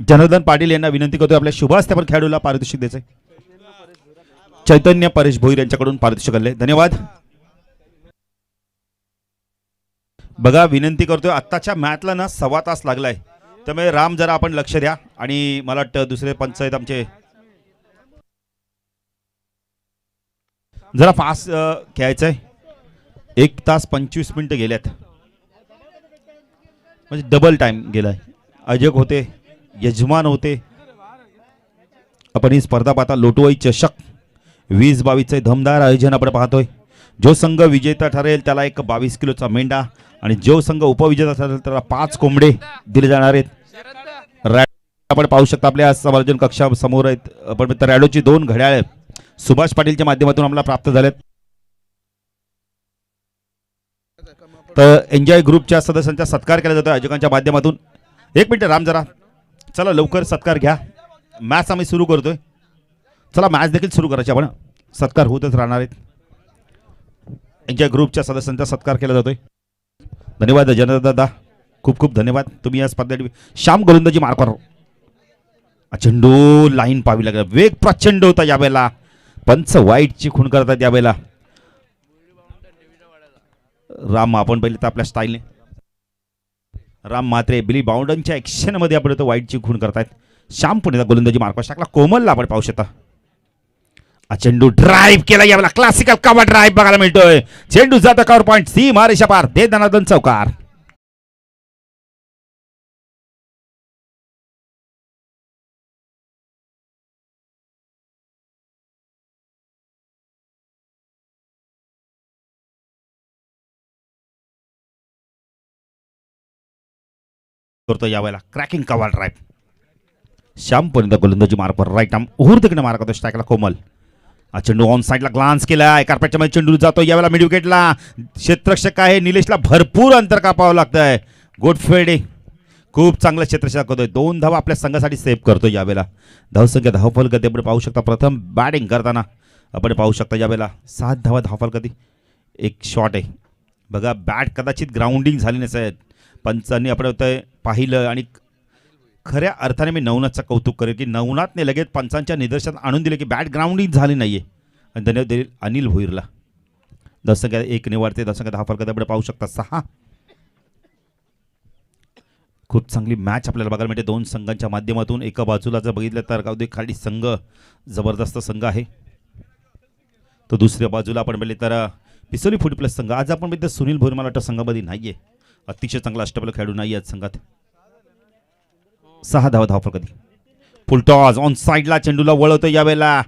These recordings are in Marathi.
जनार्दन पाटील यांना विनंती करतो आपल्या शुभ हस्ते आपण खेळाडूला पारितोषिक द्यायचे. चैतन्य परेश भोईर यांच्याकडून पारितोषिक आले, धन्यवाद. बघा विनंती करतोय, आत्ताच्या मॅचला ना 1.25 तास लागलाय, त्यामुळे राम जरा आपण लक्ष द्या. आणि मला वाटतं दुसरे पंच आहेत आमचे, जरा फास्ट खेळायचंय. 1 तास 25 मिनिटं गेल्यात, म्हणजे डबल टाइम गेलाय. अजय होते यजमान होते. आपण ही स्पर्धा पाहता लोटोई चषक 2022 धमदार आयोजन आपण पाहतोय. जो संघ विजेता ठरेल त्याला एक 22 किलोचा मेंढा आणि जो संघ उपविजेता ठरेल त्याला 5 कोंबडे दिले जाणार आहेत. आपण पाहू शकता आपल्या समालोचन कक्षा समोर आहेत. आपण रॅडोची 2 घड्याळे सुभाष पाटीलच्या माध्यमातून आम्हाला प्राप्त झालेत. तर एन्जॉय ग्रुपच्या सदस्यांचा सत्कार केला जातो आयोजकांच्या माध्यमातून. 1 मिनिट राम जरा, चला लवकर सत्कार घ्या. मॅच आम्ही सुरू करतोय, चला मॅच देखील सुरू करायची, आपण सत्कार होतच राहणार आहेत. एन्जॉय ग्रुपच्या सदस्यांचा सत्कार केला जातोय. धन्यवाद जनदादा, खूप खूप धन्यवाद. तुम्ही या स्पर्धेत श्याम गोलंदाजी मार्कवर चेंडू लाईन पाहावी लागला, वेग प्रचंड होता यावेळेला. पंच वाईटची खूण करतात यावेळेला. राम आपण पहिले तर आपल्या स्टाईलने राम मात्रे बिली बाउंडनच्या ऍक्शन मध्ये आपण वाईटची खूण करतायत. श्याम पुणे गोलंदाजी मार्कवर टाकला, कोमलला आपण पाहू शकता. चेंडू ड्राईव्ह केला यावेळेला, क्लासिकल कव्हर ड्राईव्ह बघायला मिळतोय. चेंडू जाता कव्हर पॉइंट, सीमा रेषा पार, दे धनार्दन चौकार. करतो यावेळेला क्रॅकिंग कव्हर ड्राईव्ह. श्याम पर्यंत गोलंदाजी मार्कवर राईट आर्म उहूर तिकडे मार्क होतो स्ट्राईकला कोमल. चेंडू ऑन साईडला ग्लान्स केलाय, कार्पेटच्या मध्ये चेंडू जातो यावेळेला मिड विकेटला. क्षेत्ररक्षक आहे निलेशला भरपूर अंतर कापावं लागतंय. गुड फिल्डिंग, खूप चांगलं क्षेत्ररक्षक दाखवतोय. 2 धावा आपल्या संघासाठी सेव्ह करतो यावेळेला. धावसंख्या धावफल गती आपण पाहू शकता. प्रथम बॅटिंग करताना आपण पाहू शकता यावेळेला 7 धावा धावफल गती. एक शॉट आहे बघा, बॅट कदाचित ग्राउंडिंग झाली नसेल, पंचांनी आपण पाहिलं आणि खऱ्या अर्थाने मी नवनाथचं कौतुक करेन की नवनाथने लगेच पंचांच्या निदर्शनात आणून दिले की बॅट ग्राउंडिंग झाली नाहीये. आणि धन्यवाद देईल अनिल भोईरला. धावसंख्या 1 निवडते, धावसंख्या धावफल गती आपण पाहू शकता 6. खूप चांगली मॅच आपल्याला बघायला मिळते 2 संघांच्या माध्यमातून. एका बाजूला जर बघितलं तर गावदे खाली संघ जबरदस्त संघ आहे, तो दुसऱ्या बाजूला आपण बघितलं तर पिसोली फुट प्लस संघ. आज आपण बघितलं सुनील भोईर मला वाटतं संघामध्ये नाहीये, अतिशय चांगला अष्टपैलू खेळाडू नाही आज संघात. 6 धावा धावफल कधी. फुलटॉस ऑन साईडला चेंडूला वळवतो यावेळेला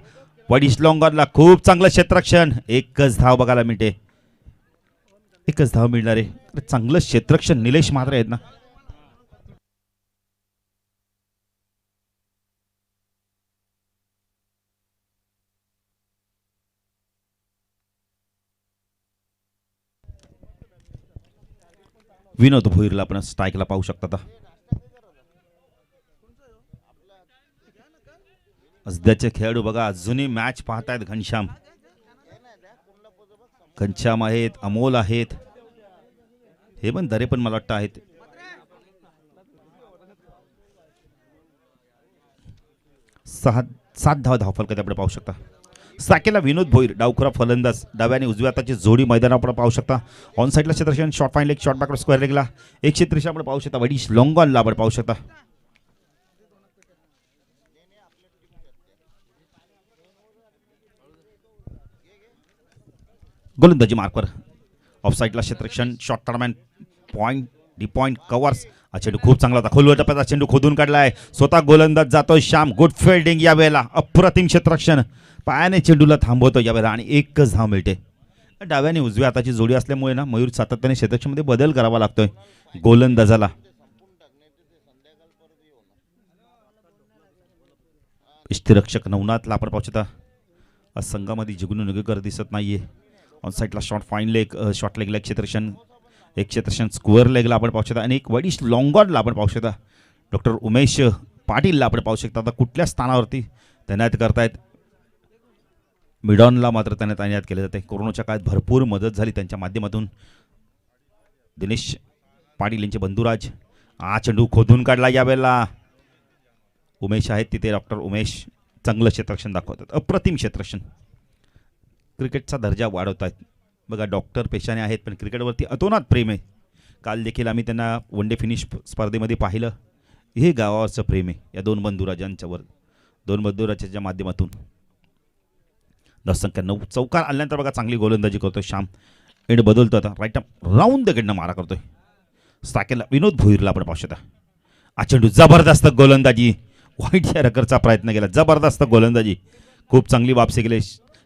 वडिश लॉंगरला. खूप चांगलं क्षेत्ररक्षण, 1च धाव बघायला मिळते. 1च धाव मिळणार आहे. चांगलं क्षेत्ररक्षण निलेश मात्रे आहेत ना. विनोद भोईरला आपण स्ट्राईकला पाहू शकता. सध्याचे खेळाडू बघा अजूनही मॅच पाहतायत. घनश्याम आहेत, अमोल आहेत, हे पण दरे पण मला वाटतं आहेत. सात धावा धावफल कधी आपण पाहू शकता. साकेला विनोद भोईर डावखुरा फलंदाज, डाव्याने उजव्या हाताची जोडी मैदानावर आपण पाहू शकता. ऑन साईडला क्षेत्ररक्षण, short fine leg, short backward square लेगला एक क्षेत्ररक्षण आपण पाहू शकता. वडिश लॉंगॉनला आपण पाहू शकता. गोलंदाजी मार्कवर ऑफ साईडला क्षेत्ररक्षण, short third man point deep point covers. चेंडू खूप चांगला होता, खोलवर टप्प्याचा चेंडू खोदून काढलाय. स्वतः गोलंदाज जातोय श्याम. गुड फिल्डिंग यावेळेला, अप्रतिम क्षेत्ररक्षण, पायाने चेंडूला थांबवतो यावेळेला आणि 1च धाव मिळते. डाव्याने उजव्या हाताची जोडी असल्यामुळे ना मयूर सातत्याने क्षेत्ररक्षणामध्ये बदल करावा लागतोय गोलंदाजाला. इष्टरक्षक नवनाथला आपण पाहू शकता संघामध्ये जिग्नू निगेकर दिसत नाहीये. ऑन साईडला शॉर्ट फाईन लेग, शॉर्ट लेगला एक क्षेत्ररक्षण, एक क्षेत्ररक्षण स्क्वेअर लेगला आपण पाहू शकता आणि एक वडिश लॉंगॉनला आपण पाहू शकता. डॉक्टर उमेश पाटीलला आपण पाहू शकता. आता कुठल्या स्थानावरती तैनात करतायत, मिडॉनला मात्र त्यांना तैनात केले जाते. कोरोनाच्या काळात भरपूर मदत झाली त्यांच्या माध्यमातून. दिनेश पाटील यांचे बंधुराज. चेंडू खोदून काढला यावेळेला. उमेश आहेत तिथे, डॉक्टर उमेश चांगलं क्षेत्ररक्षण दाखवतात, अप्रतिम क्षेत्ररक्षण. क्रिकेटचा दर्जा वाढवत आहेत बघा. डॉक्टर पेशाने आहेत पण क्रिकेटवरती अतोनात प्रेम आहे. काल देखील आम्ही त्यांना वन डे फिनिश स्पर्धेमध्ये पाहिलं. हे गावावरचं प्रेम आहे या दोन बंधुराजांच्यावर, दोन बंधुराजांच्या माध्यमातून. दसंख्या 9 चौकार आल्यानंतर बघा चांगली गोलंदाजी करतोय श्याम. एंड बदलतो आता, राईट राऊंड द गेटनं मारा करतोय. स्ट्रायकरला विनोद भोईरला आपण पाहू शकता. हा चेंडू जबरदस्त गोलंदाजी, वाईट रकरचा प्रयत्न केला, जबरदस्त गोलंदाजी, खूप चांगली वापसी केली.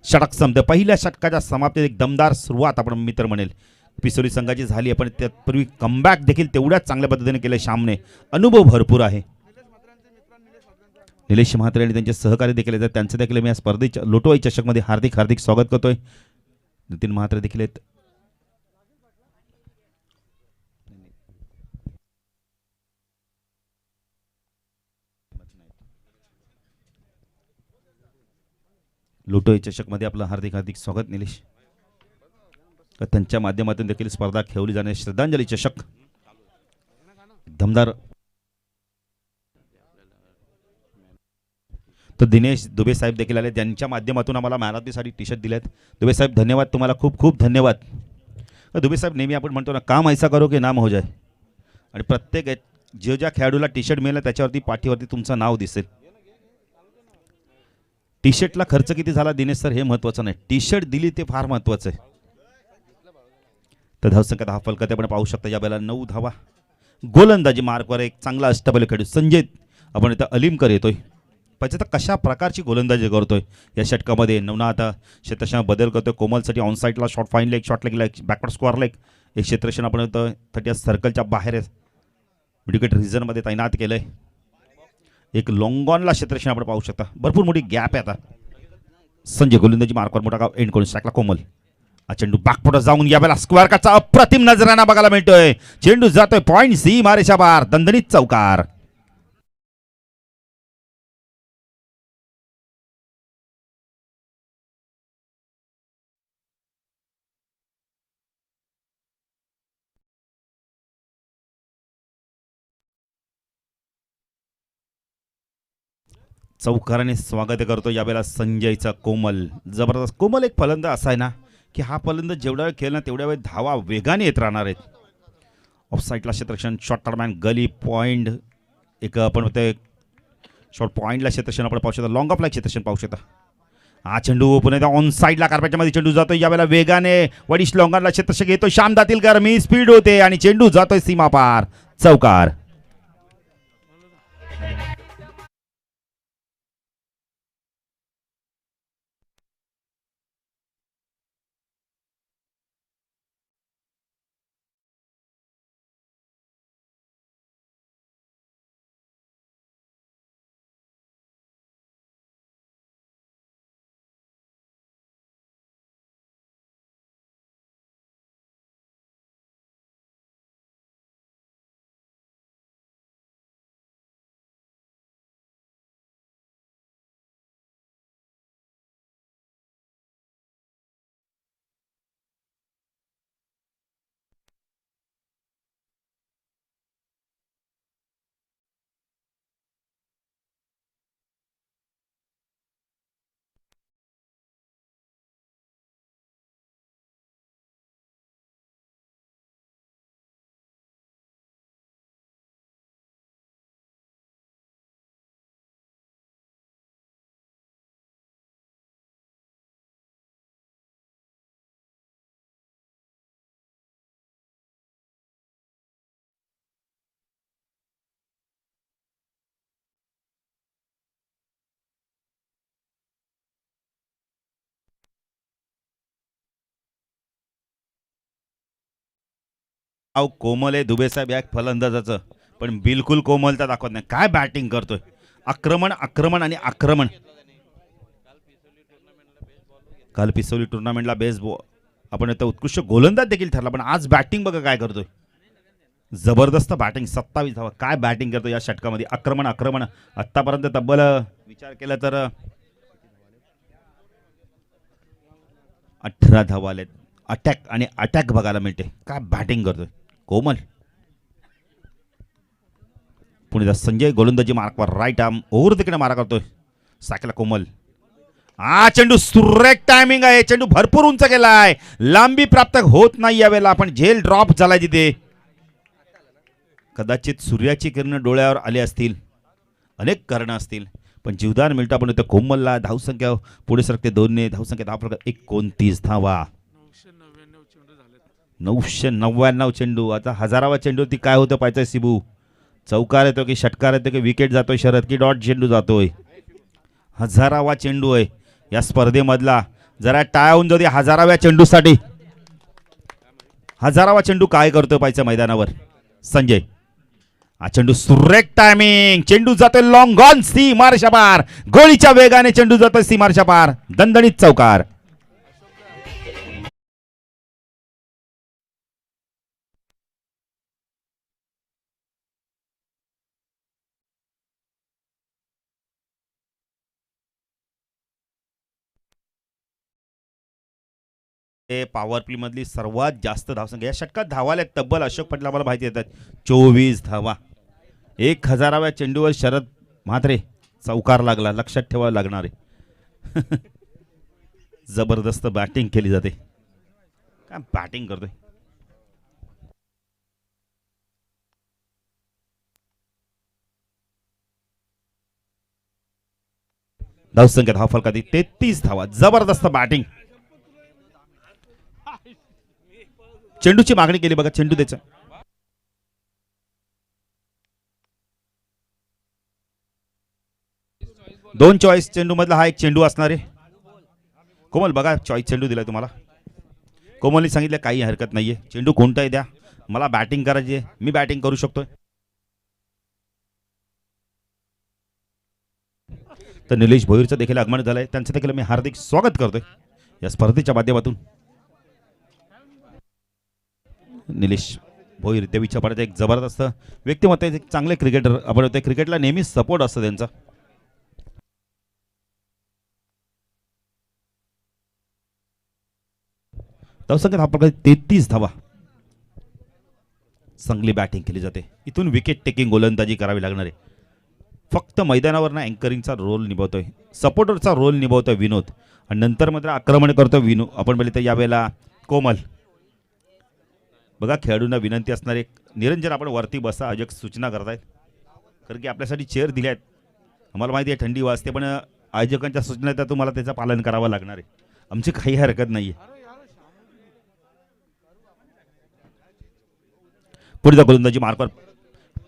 षटक संपते. पहिल्या षटकाच्या समाप्तीत एक दमदार सुरुवात आपण मित्र म्हणेल पिसोली संघाची झाली आहे, पण त्यापूर्वी कमबॅक देखील तेवढ्याच चांगल्या पद्धतीने केलं श्यामने. अनुभव भरपूर आहे. निलेश म्हात्रे आणि त्यांचे सहकारी देखील आहेत, त्यांचं देखील मी या स्पर्धेच्या लोटोवाई चषकमध्ये हार्दिक हार्दिक स्वागत करतोय. नितीन म्हात्रे देखील आहेत. लोटोई चषकमध्ये आपलं हार्दिक हार्दिक स्वागत निलेश. त्यांच्या माध्यमातून देखील स्पर्धा खेळली जाणे श्रद्धांजली चषक दमदार. तर दिनेश दुबे साहेब देखील आले, त्यांच्या माध्यमातून आम्हाला मॅराथॉनसाठी टी शर्ट दिलेत. दुबे साहेब धन्यवाद, तुम्हाला खूप खूप धन्यवाद. दुबे साहेब नेहमी आपण म्हणतो ना, काम ऐसा करो की नाम हो जाए. आणि प्रत्येक जे ज्या खेळाडूला टी शर्ट मिळेल त्याच्यावरती पाठीवरती तुमचं नाव दिसेल. टी शर्टला खर्च किती झाला दिनेश सर हे महत्त्वाचं नाही, टी शर्ट दिली ते फार महत्त्वाचं आहे. तर धावसंख्या 10 फलकात आपण पाहू शकता. या वेळेला 9 धावा. गोलंदाजी मार्कवर एक चांगला अष्टपैलू खेळाडू संजय आपण इथं अलीमकर येतोय. पाहिजे तर कशा प्रकारची गोलंदाजी करतोय या षटकामध्ये. नवना आता क्षेत्रक्षण बदल करतोय. कोमलसाठी ऑन साईडला शॉर्ट फाईन लेग, शॉर्ट लेगला बॅकवर्ड स्क्वेअर लेग, एक क्षेत्रक्षण आपण इथं 30 सर्कलच्या बाहेर विकेट रिझनमध्ये तैनात केलंय. एक लॉंगॉनला क्षेत्रक्षण आपण पाहू शकता. भरपूर मोठी गॅप आहे आता. संजय गोलंदाजी मार्कवर मोठा गाव एंड करून स्ट्राईकला कोमल. हा चेंडू बॅकफुटवर जाऊन यावेळेला स्क्वेअर कटचा अप्रतिम नजराना बघायला मिळतोय. चेंडू जातोय पॉइंट सी मारेच्या बार, दणदणीत चौकार. चौकाराने स्वागत करतो यावेळेला संजयचा कोमल. जबरदस्त. कोमल एक फलंदाज असा आहे ना की हा फलंदाज जेवढा वेळ खेळला तेवढ्या वेळ धावा वेगाने येत राहणार आहेत. ऑफ साईडला क्षेत्रक्षण, शॉर्ट टर्मॅन गली पॉइंट, एक आपण ते शॉर्ट पॉईंटला क्षेत्रक्षण आपण पाहू शकता. लॉंग ऑफला क्षेत्रक्षण पाहू शकता. हा चेंडू पुन्हा ऑन साईडला कार्पेटमध्ये चेंडू जातोय यावेळेला वेगाने. वडिश लॉंगरला क्षेत्रक्षण घेतोय. श्याम दातीलकर मी स्पीड होते आणि चेंडू जातोय सीमा पार, चौकार. अहो कोमल आहे दुबे साहेब या फलंदाजाचं, पण बिलकुल कोमलता दाखवत नाही. काय बॅटिंग करतोय. आक्रमण आक्रमण आणि आक्रमण. काल पिसोली टुर्नामेंटला बेस्ट आपण आता उत्कृष्ट गोलंदाज देखील ठरला, पण आज बॅटिंग बघा काय करतोय. जबरदस्त बॅटिंग. 27 धावा. काय बॅटिंग करतो या षटकामध्ये. आक्रमण आक्रमण. आतापर्यंत तब्बल विचार केला तर 18 धावा आलेत. अटॅक आणि अटॅक बघायला मिळते. काय बॅटिंग करतोय कोमल. पुढे संजय गोलंदाजी मार्कवर राईट आर्म ओव्हर तिकडे मारा करतोय. सायकला कोमल. चेंडू सुरेख टायमिंग आहे. चेंडू भरपूर उंच गेलाय. लांबी प्राप्त होत नाही यावेळेला. आपण झेल ड्रॉप झालाय तिथे. कदाचित सूर्याची किरण डोळ्यावर आले असतील. अनेक कारणं असतील पण जीवदान मिळतं. आपण कोमलला धावसंख्या पुढे सरकते 2 धावसंख्या 10 29 धावा. 999 चेंडू. आता 1000वा चेंडू ती काय होतं पाहिजे सिबू. चौकार येतो की षटकार येतो की विकेट जातोय शरद की डॉट चेंडू जातोय. 1000वा चेंडू आहे या स्पर्धेमधला. जरा टाय होऊन जाऊ दे 1000व्या चेंडूसाठी. 1000वा चेंडू काय करतोय पाहिजे मैदानावर संजय. चेंडू सुरेख टायमिंग. चेंडू जातोय लॉंग ऑन सीमारेषा पार. गोळीच्या वेगाने चेंडू जातोय सीमारेषा पार. दणदणीत चौकार. पॉवर प्ले मधली सर्वात जास्त धावसंख्या या षटकात धावाला तब्बल अशोक पटेल आम्हाला माहिती येतात 24 धावा. 1000व्या चेंडूवर शरद म्हात्रे चौकार लागला. लक्षात ठेवावं लागणार आहे. जबरदस्त बॅटिंग केली जाते. काय बॅटिंग करतोय. धावसंख्या धाव फलकात 33 धावा. जबरदस्त बॅटिंग. चेंडूची मागणी केली बघा. चेंडू द्यायचा. दोन चॉईस चेंडू मधला हा एक चेंडू असणार आहे. कोमल बघा चॉईस चेंडू दिलाय तुम्हाला. कोमलने सांगितलं काही हरकत नाहीये. चेंडू कोणताही द्या. मला बॅटिंग करायची आहे. मी बॅटिंग करू शकतोय. तर निलेश भोईरचं देखील आगमन झालंय. त्यांचं देखील मी हार्दिक स्वागत करतोय या स्पर्धेच्या माध्यमातून. निलेश भोईर देवीच्या पाड्यात एक जबरदस्त व्यक्तिमत्व आहे. चांगले क्रिकेटर. आपण क्रिकेटला नेहमीच सपोर्ट असतो त्यांचा. धावसंख्या धाव 33 धावा. चांगली बॅटिंग केली जाते. इथून विकेट टेकिंग गोलंदाजी करावी लागणार आहे. फक्त मैदानावर ना अँकरिंगचा रोल निभावतोय. सपोर्टरचा रोल निभावतोय विनोद. आणि नंतर मात्र आक्रमण करतोय विनोद. आपण बोलले तर यावेळेला कोमल. बघा खेळाडूंना विनंती असणार आहे. निरंजन आपण वरती बसा. अजक सूचना करतायत कारण की आपल्यासाठी चेअर दिल्या आहेत. आम्हाला माहिती आहे थंडी वाजते पण आयोजकांच्या सूचना त्या तुम्हाला त्याचं पालन करावं लागणार आहे. आमची काही हरकत नाहीये. पुढचा गोलंदाजी मार्कवर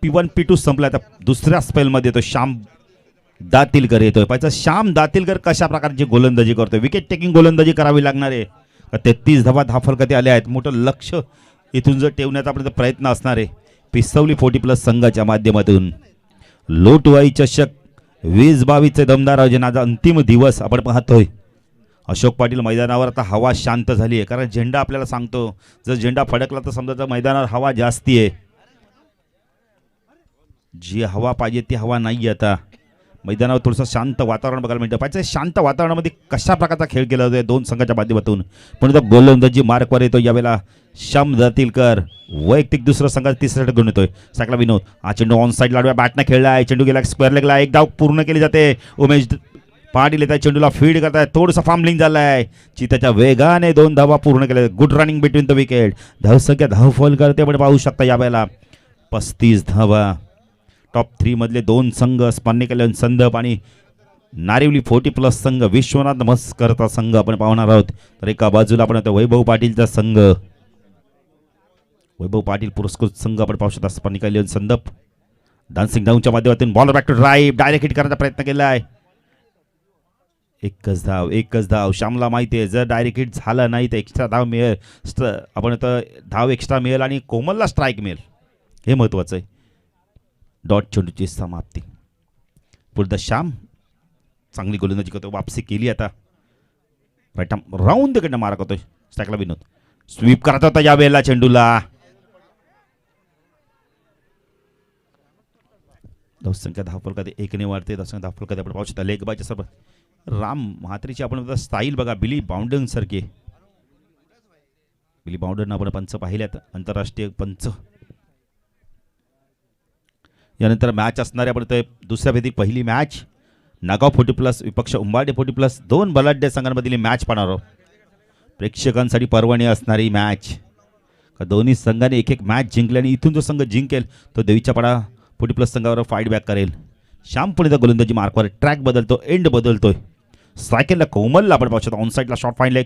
P1 P2 संपला. आता दुसऱ्या स्पेलमध्ये येतो श्याम दातिलकर येतोय. पाहिजे श्याम दातिलकर कशा प्रकारची गोलंदाजी करतोय. विकेट टेकिंग गोलंदाजी करावी लागणार आहे. 33 धावा धावफलकात आले आहेत. मोठं लक्ष इथून जर ठेवण्याचा आपला प्रयत्न असणार आहे पिस्तवली 40+ संघाच्या माध्यमातून. लोटवाई चषक 2022 दमदार आयोजनाचा अंतिम दिवस आपण पाहतोय. अशोक पाटील मैदानावर आता हवा शांत झाली आहे कारण झेंडा आपल्याला सांगतो जर झेंडा फडकला तर समजा मैदानावर हवा जास्ती आहे. जी हवा पाहिजे ती हवा नाही. आता मैदानावर थोडंसं शांत वातावरण बघायला मिळतं. पाहिजे शांत वातावरणामध्ये कशा प्रकारचा खेळ केला जातो दोन संघाच्या माध्यमातून. पण गोलंदाजी मार्कवर येतो यावेळेला श्याम दातिलकर. वैयक्तिक दुसरा संघात तिसरा घेऊन येतोय. सायकला विनोद. हा चेंडू ऑन साईड लाडव्या बॅटने खेळला आहे. चेंडू गेला स्क्वेअर लेगला. एक धाव पूर्ण केली जाते. उमेश पाटील येत आहे. चेंडूला फीड करताय. थोडंसं फांबलिंग झालंय. चिताच्या वेगाने 2 धावा पूर्ण केल्या. Good running between the wicket. धावसंख्या धावफल करते आपण पाहू शकता यावेळेला 35 धावा. टॉप 3 मधले 2 संघ स्पर्धे कल्याण संदप आणि नारिवली 40+ संघ विश्वनाथ मस्करचा संघ आपण पाहणार आहोत. तर एका बाजूला आपण वैभव पाटीलचा संघ वैभव पाटील पुरस्कृत संघ आपण पाहू शकता. स्पर्धे कल्याण संदप डान्सिंग डाऊनच्या माध्यमातून ball back to drive direct hit करण्याचा प्रयत्न केला आहे. एकच धाव. श्यामला माहिती आहे जर डायरेक्ट हिट झाला नाही तर एक्स्ट्रा धाव मिळेल. आपण आता धाव एक्स्ट्रा मिळेल आणि कोमलला स्ट्राईक मिळेल. हे महत्वाचं आहे. डॉट चेंडूची समाप्ती. पुढे श्याम चांगली गोलंदाजी करतो. वापसी केली आता. राईट राऊंड तिकडनं मारा करतोय. स्ट्राईकला विनोद. स्वीप करत होता या वेळेला चेंडूला. धावसंख्या धावफलकात 1 ने वाढते. धावसंख्या धावफलकात आपण पाहू शकता. लेग बायच्या सर्व राम म्हात्रेची आपण स्टाईल बघा. बिली बाउंडन सारखे. बिली बाउंडन आपण पंच पाहिल्यात. आंतरराष्ट्रीय पंच. यानंतर मॅच असणारे आपण ते दुसऱ्या फेरीतील पहिली मॅच नागाव 40+ विपक्ष उंबाडे 40+ दोन बलाढ्य संघांमधील मॅच पाहणार आहोत. प्रेक्षकांसाठी पर्वणी असणारी मॅच का दोन्ही संघाने एक एक मॅच जिंकली आणि इथून जो संघ जिंकेल तो देवीच्या पाडा 40+ संघावर फाईट बॅक करेल. श्याम पुणेचा गोलंदाजी मार्कवर ट्रॅक बदलतो, एंड बदलतोय. सायकलला कोमलला आपण पाहू शकतो. ऑन साईडला शॉर्ट फाईन लेग,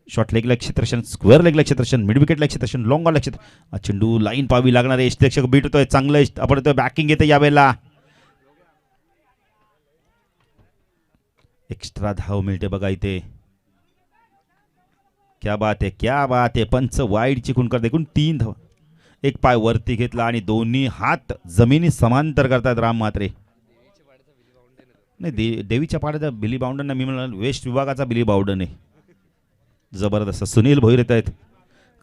शॉर्ट लेगला क्षेत्ररक्षण, स्क्वेअर लेगला क्षेत्ररक्षण, मिड विकेटला क्षेत्ररक्षण, लॉंग ऑनला क्षेत्र. चेंडू लाईन पाहावी लागणार आहे. यष्टेक्षक बीट होतोय चांगलं. आपण बॅकिंग येते यावेळेला. एक्स्ट्रा धाव मिळते बघा इथे. क्या बात आहे, क्या बात आहे. पंच वाईड चिकून करते. एकूण 3 धाव. एक पाय वरती घेतला आणि दोन्ही हात जमिनी समांतर करतात राम म्हात्रे. नाही देवीच्या पाड्याचा बिली बाउंडर नाही, मी म्हणाल वेस्ट विभागाचा बिली बाउंडर नाही. जबरदस्त सुनील भोईर येत आहेत.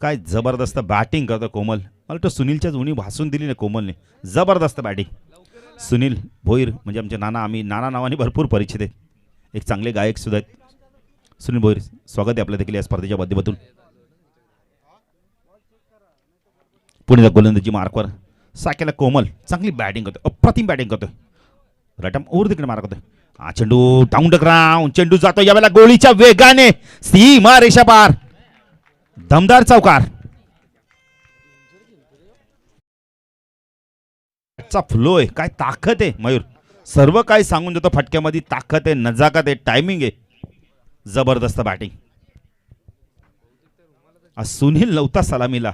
काय जबरदस्त बॅटिंग करतो कोमल. मला वाटतं सुनीलच्याच उणी भासून दिली नाही कोमलने. जबरदस्त बॅटिंग. सुनील भोईर म्हणजे आमचे नाना, आम्ही नाना नावाने भरपूर परिचित आहेत. एक चांगले गायक सुद्धा आहेत. सुनील भोईर, स्वागत आहे आपल्या देखील या स्पर्धेच्या माध्यमातून. पुण्याचा गोलंदाजी मार्कवर साकेला कोमल चांगली बॅटिंग करतोय, अप्रतिम बॅटिंग करतोय. रटम ओर तिकडे मार करतोय. हा चेंडू डाऊन द ग्राउंड, चेंडू जातो यावेळेला गोळीच्या वेगाने सीमा रेषा पार. दमदार चौकार. फ्लो आहे, काय ताकद आहे मयूर. सर्व काही सांगून देतो फटक्यामध्ये. ताकद आहे, नजाकत आहे, टायमिंग आहे. जबरदस्त बॅटिंग. सुनील नव्हता सलामीला.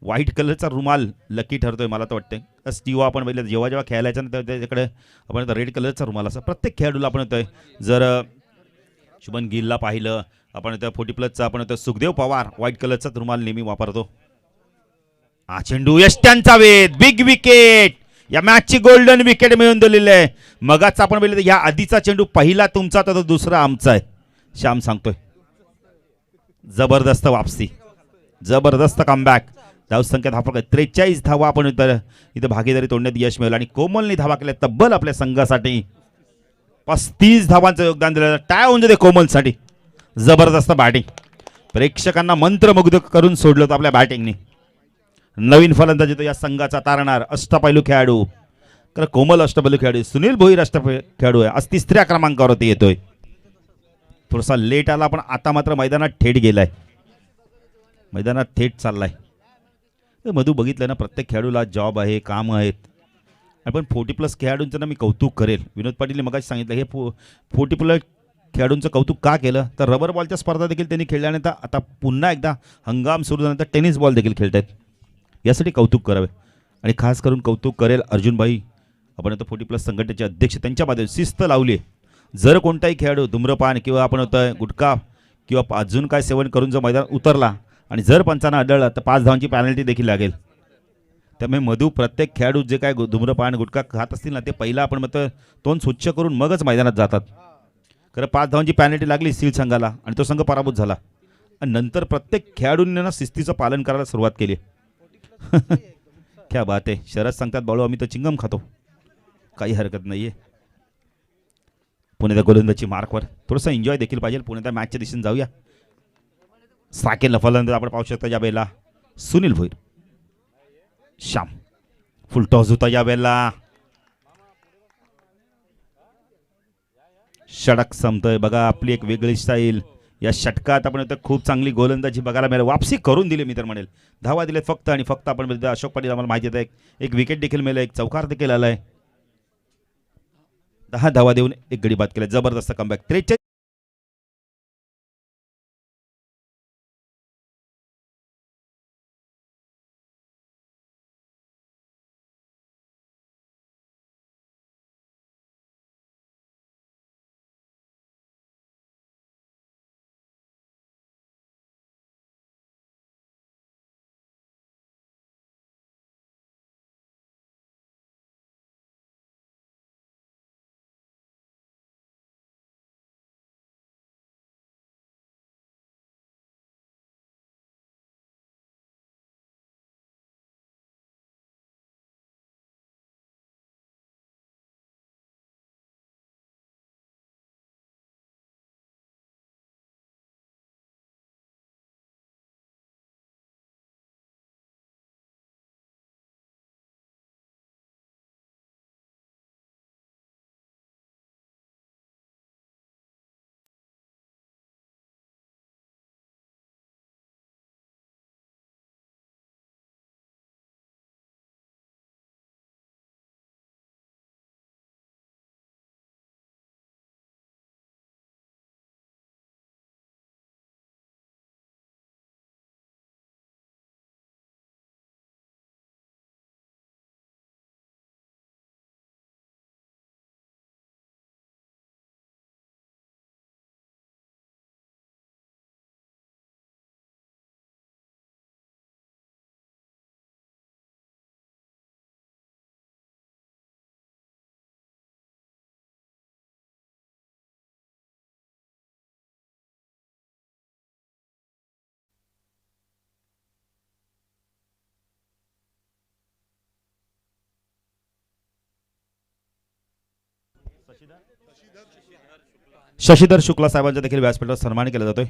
व्हाईट कलरचा रुमाल लकी ठरतोय मला तर वाटतंय. स्टीवा आपण बघितलं जेव्हा जेव्हा खेळायचं ना त्याच्याकडे आपण रेड कलरचा रुमाल असा प्रत्येक खेळाडूला आपण येतोय. जर शुभन गिलला पाहिलं आपण येतं 40+चा आपण येतो सुखदेव पवार व्हाईट कलरचा रुमाल नेहमी वापरतो. हा चेंडू यष्ट्यांचा वेध, बिग विकेट. या मॅचची गोल्डन विकेट मिळवून दिलेली आहे. मगाच आपण बघितलं या आधीचा चेंडू पहिला तुमचा तर दुसरा आमचा आहे. श्याम सांगतोय. जबरदस्त वापसी, जबरदस्त कमबॅक. धावसंख्या धावा 43 धावा आपण इथं भागीदारी तोडण्यात यश मिळालं आणि कोमलने धावा केल्या तब्बल आपल्या संघासाठी 35 धावांचं योगदान दिलं. टाय होऊन जाते कोमलसाठी. जबरदस्त बॅटिंग. प्रेक्षकांना मंत्रमुग्ध करून सोडलं होतं आपल्या बॅटिंगने. नवीन फलंदाजी तो या संघाचा तारणार अष्टपैलू खेळाडू. तर कोमल अष्टपैलू खेळाडू, सुनील भोईर अष्टपैलू खेळाडू आहे. आज 3ऱ्या क्रमांकावरती येतोय. थोडासा लेट आला पण आता मात्र मैदानात थेट गेलाय, मैदानात थेट चाललाय. मधू बघितलं ना प्रत्येक खेळाडूला जॉब आहे, काम आहेत. पण 40+ खेळाडूंचं ना मी कौतुक करेल. विनोद पाटीलने मगाशी सांगितलं हे 40+ खेळाडूंचं कौतुक का केलं तर रबर बॉलच्या स्पर्धा देखील त्यांनी खेळल्यानंतर आता पुन्हा एकदा हंगाम सुरू झाल्यानंतर टेनिस बॉल देखील खेळत आहेत. यासाठी कौतुक करावे आणि खास करून कौतुक करेल अर्जुनभाई. आपण आता 40+ संघटनेचे अध्यक्ष, त्यांच्या बाजूने शिस्त लावली आहे. जर कोणताही खेळाडू धूम्रपान किंवा आपण होतं गुटखा किंवा अजून काय सेवन करून जर मैदान उतरला आणि जर पंचांना आढळलं तर 5 धावांची पॅनल्टी देखील लागेल. त्यामुळे मधू प्रत्येक खेळाडू जे काय धूम्रपान गुटखा खात असतील ना ते पहिला आपण मग तोंड स्वच्छ करून मगच मैदानात जातात. खरं 5 धावांची पॅनल्टी लागली स्टील संघाला आणि तो संघ पराभूत झाला. आणि नंतर प्रत्येक खेळाडूंनी ना शिस्तीचं पालन करायला सुरुवात केली. क्या बात आहे. शरद सांगतात बाळू आम्ही तर चिंगम खातो, काही हरकत नाहीये. पुण्याच्या गोलंदाजी मार्कवर थोडंसं एन्जॉय देखील पाहिजे. पुण्याच्या मॅचच्या दिशेने जाऊया. साकेलला फलंदाज आपण पाहू शकता या वेळेला सुनील भोईर. श्याम फुल टॉस होता या वेळेला. षटक संपतोय बघा. आपली एक वेगळी स्टाईल. या षटकात आपण खूप चांगली गोलंदाजी बघायला मिळेल. वापसी करून दिली मी तर म्हणेल. धावा दिले फक्त आणि फक्त. आपण अशोक पाटील आम्हाला माहिती आहे एक विकेट देखील मिळालं, एक चौकार देखील आलाय. 10 धावा देऊन एक गडी बाद केला. जबरदस्त कमबॅक. 43 शशीधर शुक्ला साहेबांचा देखील व्यासपीठावर सन्मान केला जातोय.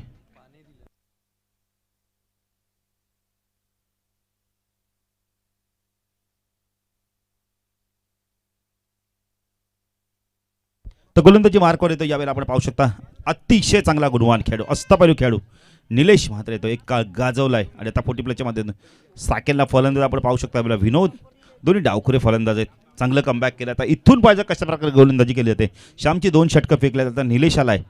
तर गोलंदाजी मार्कवर येतो. यावेळेला आपण पाहू शकता अतिशय चांगला गुणवान खेळाडू, अष्टपैलू खेळाडू निलेश म्हात्रे येतो. एक काळ गाजवलाय आणि आता 40 प्लसच्या माध्यमातून साकेलला फलंदाज आपण पाहू शकता. विनोद दोन्ही डावखुरे फलंदाज आहेत. चांगलं कमबॅक केलं. आता इथून पाहिजे कशा प्रकारे गोलंदाजी केली जाते. श्यामची 2 षटकं फेकल्या जातात. निलेश आलाय.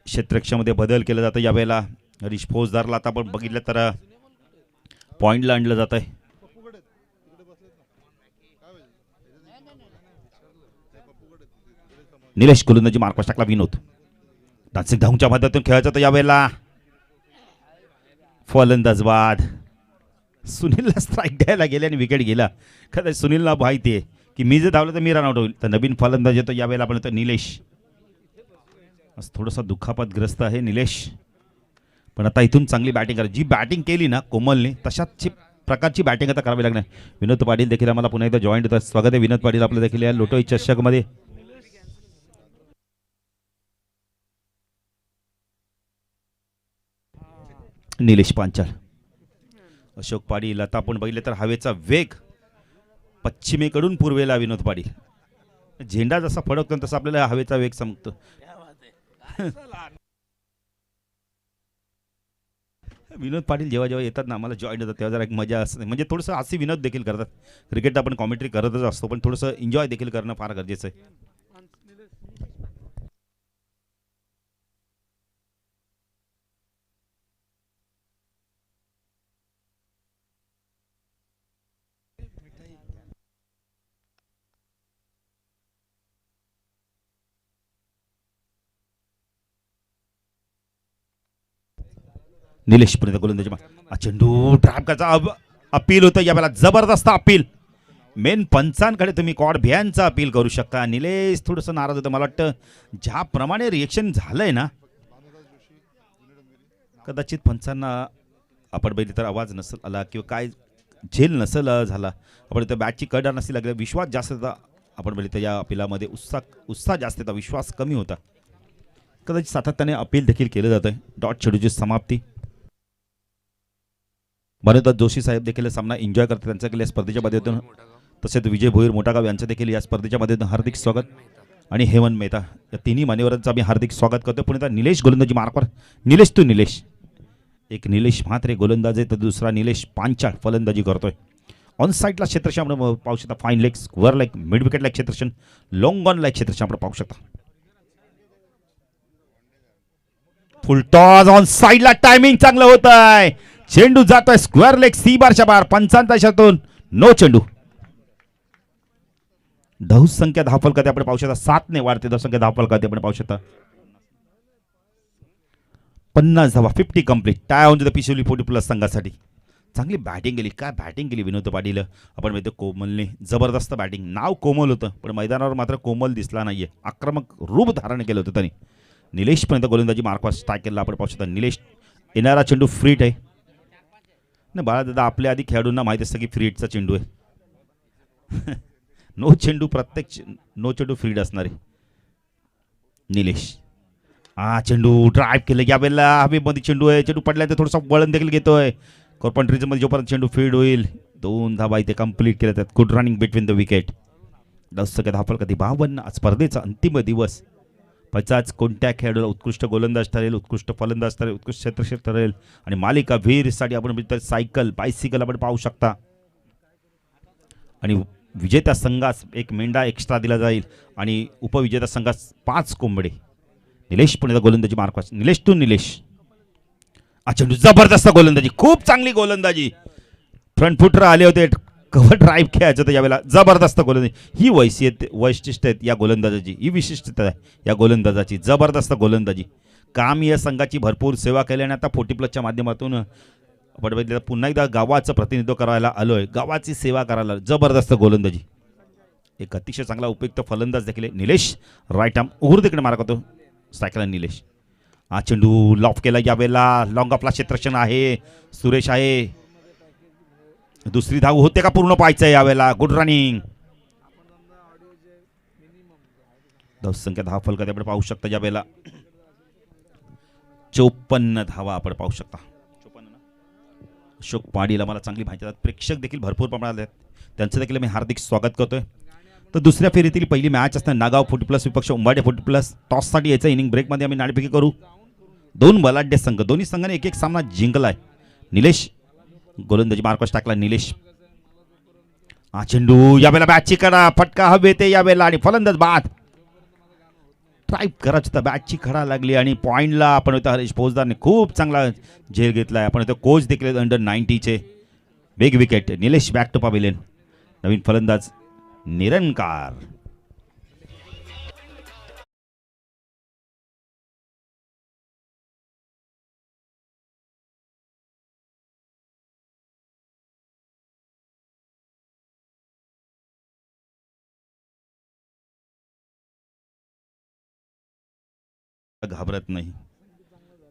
क्षेत्ररक्षणामध्ये बदल केला जातो. यावेळेला हरीश फौजदारला आता आपण बघितलं तर पॉईंटला आणलं जात आहे. निलेश गोलंदाजी मार्कवर टाकला. विनोद डान्सिंग धावच्या माध्यमातून खेळायचा तर यावेळेला फलंदाज बाद. सुनीलला स्ट्राईक द्यायला गेले आणि विकेट गेला. खरं सुनीलला माहिती आहे की मी जर धावलं तर मी रन आउट होईल. तर नवीन फलंदाज येतो. यावेळेला आपण येतो निलेश. थोडासा दुखापतग्रस्त आहे निलेश, पण आता इथून चांगली बॅटिंग करा. जी बॅटिंग केली ना कोमलने तशाच प्रकारची बॅटिंग आता करावी लागणार. विनोद पाटील देखील आम्हाला पुन्हा एकदा जॉईंट होतात. स्वागत आहे विनोद पाटील आपलं देखील या लोटोई चषकमध्ये. निलेश पांचाळ, अशोक पाटील. आता आपण बघितलं तर हवेचा वेग पश्चिमेकडून पूर्वेला विनोद पाटील. झेंडा जसा फडकतो तसा आपल्याला हवेचा वेग समजतो. विनोद पाटील जेव्हा जेव्हा येतात ना आम्हाला जॉईन होतात तेव्हा जरा एक मजा असते. म्हणजे थोडंसं हास्य विनोद देखील करतात. क्रिकेट आपण कॉमेंट्री करतच असतो पण थोडंसं एन्जॉय देखील करणं फार गरजेचं आहे. निलेश पर्यंत गोलंदाजी चेंडू ड्राइव्ह करायचा अपील होतं. यावेळेला जबरदस्त अपील. मेन पंचांकडे तुम्ही कॉड भ्यांचा अपील करू शकता. निलेश थोडंसं नाराज होतं. मला वाटतं ज्याप्रमाणे रिएक्शन झालंय ना कदाचित पंचांना आपण बघितलं तर आवाज नसेल आला किंवा काय झेल नसेल झाला. आपण इथं बॅटची कडा नसेल लागला. विश्वास जास्त होता. आपण बघितलं या अपिलामध्ये उत्साह जास्त होता, विश्वास कमी होता. कदाचित सातत्याने अपील देखील केलं जातं. डॉट शेड्यूलची समाप्ती. मनोज जोशी साहेब देखील सामना एन्जॉय करतात. त्यांच्या देखील या स्पर्धेच्या माध्यमातून, तसेच विजय भोईर मोठागाव यांचं देखील या स्पर्धेच्या माध्यमातून हार्दिक स्वागत. आणि हेमंत मेहता या तिन्ही मान्यवरांचं आम्ही हार्दिक स्वागत करतो. पुन्हा निलेश गोलंदाजी मार्कवर. निलेश तू निलेश. एक निलेश म्हात्रे गोलंदाज आहे तर दुसरा निलेश पांचाळ फलंदाजी करतोय. ऑन साईडला क्षेत्रक्षण आपण पाहू शकता. Fine leg, square leg, mid विकेटला क्षेत्रक्षण, लॉंग ऑन लाईक क्षेत्रक्षण आपण पाहू शकता. फुल टॉस ऑन साईडला. टायमिंग चांगलं होत आहे. चेंडू जातोय स्क्वेअर लेग सी बारच्या बाहेर. 55 नो चेंडू. धावसंख्या धावफलकात आपण पाहू शकता 7 ने वाढते. धावसंख्या धावफलकात आपण पाहू शकता 50 धावा. 50 कंप्लीट. टाय ऑन द पिशोली 40 प्लस संघासाठी. चांगली बॅटिंग केली. काय बॅटिंग केली विनोद पाटील. आपण माहिती कोमलने जबरदस्त बॅटिंग. नाव कोमल होतं पण मैदानावर मात्र कोमल दिसला नाहीये. आक्रमक रूप धारण केलं होतं त्यांनी. निलेश पर्यंत गोलंदाजी मार्कवर स्ट्राईक केला आपण पाहू शकता. निलेश येणारा चेंडू फ्रीट आहे ना बाळा दादा. आपल्या आधी खेळाडूंना माहिती असतं की फ्रीटचा चेंडू आहे. नो चेंडू प्रत्येक नो चेंडू फ्रीड असणार आहे. निलेश चेंडू ड्राईव्ह केलं. यावेळेला हवेमध्ये चेंडू आहे. चेंडू पडल्यानंतर थोडासा वळण देखील घेतोय. कॉर्पंट्रीजमध्ये जोपर्यंत चेंडू फीड होईल 2 धावा इथे कंप्लीट केल्या जातात. Good running between the wicket. 10 धावफल कधी 52. स्पर्धेचा अंतिम दिवस. पचाच कोणत्या खेळाडूला उत्कृष्ट गोलंदाज ठरेल, उत्कृष्ट फलंदाज ठरेल, उत्कृष्ट क्षेत्ररक्षक ठरेल आणि मालिका वीरसाठी आपण सायकल बायसिकल आपण पाहू शकता. आणि विजेत्या संघास एक मेंढा एक्स्ट्रा दिला जाईल आणि उपविजेत्या संघास 5 कोंबडे. निलेश पुणे गोलंदाजी मार्कवर. निलेश तू निलेश. चेंडू जबरदस्त गोलंदाजी. खूप चांगली गोलंदाजी. फ्रंट फुटर आले होते. कव्हर ड्राईव्ह खेळायचं होतं यावेळेला. जबरदस्त गोलंदाजी. ही वैशिष्ट्य आहेत या गोलंदाजाची. ही विशिष्टता आहे या गोलंदाजाची. जबरदस्त गोलंदाजी. काम या संघाची भरपूर सेवा केली आणि आता 40 प्लसच्या माध्यमातून आपण बघितलं पुन्हा एकदा गावाचं प्रतिनिधित्व करायला आलोय. गावाची सेवा करायला. जबरदस्त गोलंदाजी. एक अतिशय चांगला उपयुक्त फलंदाज देखील निलेश. राईट आर्म उघड तिकडे मार्क होतो. स्ट्रायकला निलेश. चेंडू लॉफ केला. यावेळेला लॉंग ऑफला क्षेत्रक्षण आहे. सुरेश आहे. दुसरी धाव होते का पूर्ण पाहायचं यावेळेला. Good running. धावसंख्या 10 फलकात आपण पाहू शकता ज्या वेळेला 54 धावा आपण पाहू शकता. अशोक पाटील आम्हाला चांगली माहिती देतात. प्रेक्षक देखील भरपूर प्रमाणात आहेत, त्यांचं देखील मी हार्दिक स्वागत करतोय. तर दुसऱ्या फेरीतील पहिली मॅच असताना नागाव 40 प्लस विपक्ष उंबाडे 40 प्लस टॉससाठी यायचं. इनिंग ब्रेकमध्ये आम्ही नाणेफेकी करू. दोन बलाढ्य संघ, दोन्ही संघाने एक एक सामना जिंकलाय. निलेश गोलंदाजी मार्कस टाकला. निलेश हा चेंडू यावेळेला बॅटची कडा, फटका हवेते यावेळेला आणि फलंदाज बाद. ट्राय करायचं होता, बॅटची खडा लागली आणि पॉईंटला आपण होता हरीश फौजदारने खूप चांगला झेल घेतलाय. आपण होतो कोच देखील अंडर 90चे. Big wicket. Nilesh back to pavilion. नवीन फलंदाज निरंकार. घाबरत नाही,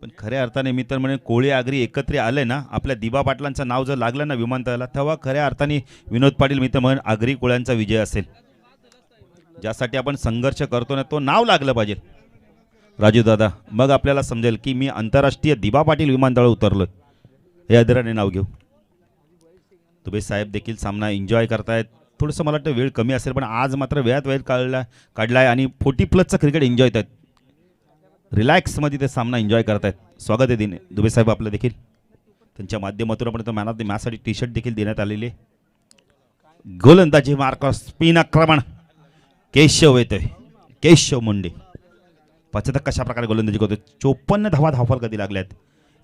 पण खऱ्या अर्थाने मी तर म्हणे कोळी आगरी एकत्र आले ना, आपल्या दिबा पाटलांचं नाव जर लागलं ना विमानतळाला, तेव्हा खऱ्या अर्थाने विनोद पाटील मी तर म्हण आगरी कोळ्यांचा विजय असेल. ज्यासाठी आपण संघर्ष करतो ना, तो नाव लागलं पाहिजे राजू दादा, मग आपल्याला समजेल की मी आंतरराष्ट्रीय दिबा पाटील विमानतळ उतरलोय हे आदराने नाव घेऊ. दुबे साहेब देखील सामना एन्जॉय करतायत. थोडंसं मला वाटतं वेळ कमी असेल, पण आज मात्र वेळात वेळ काढलाय आणि 40 प्लसचं क्रिकेट एन्जॉय आहेत. रिलॅक्समध्ये ते सामना एन्जॉय करतायत. स्वागत आहे दिन दुबे साहेब आपलं देखील. त्यांच्या माध्यमातून आपण तो मॅन ऑफ द मॅचसाठी टी शर्ट देखील देण्यात आलेली आहे. गोलंदाजी मार्कर स्पिन आक्रमण केशव येतोय. केशव मुंडे पचतक कशा प्रकारे गोलंदाजी करतोय. 54 धावा धावफल कधी लागल्यात.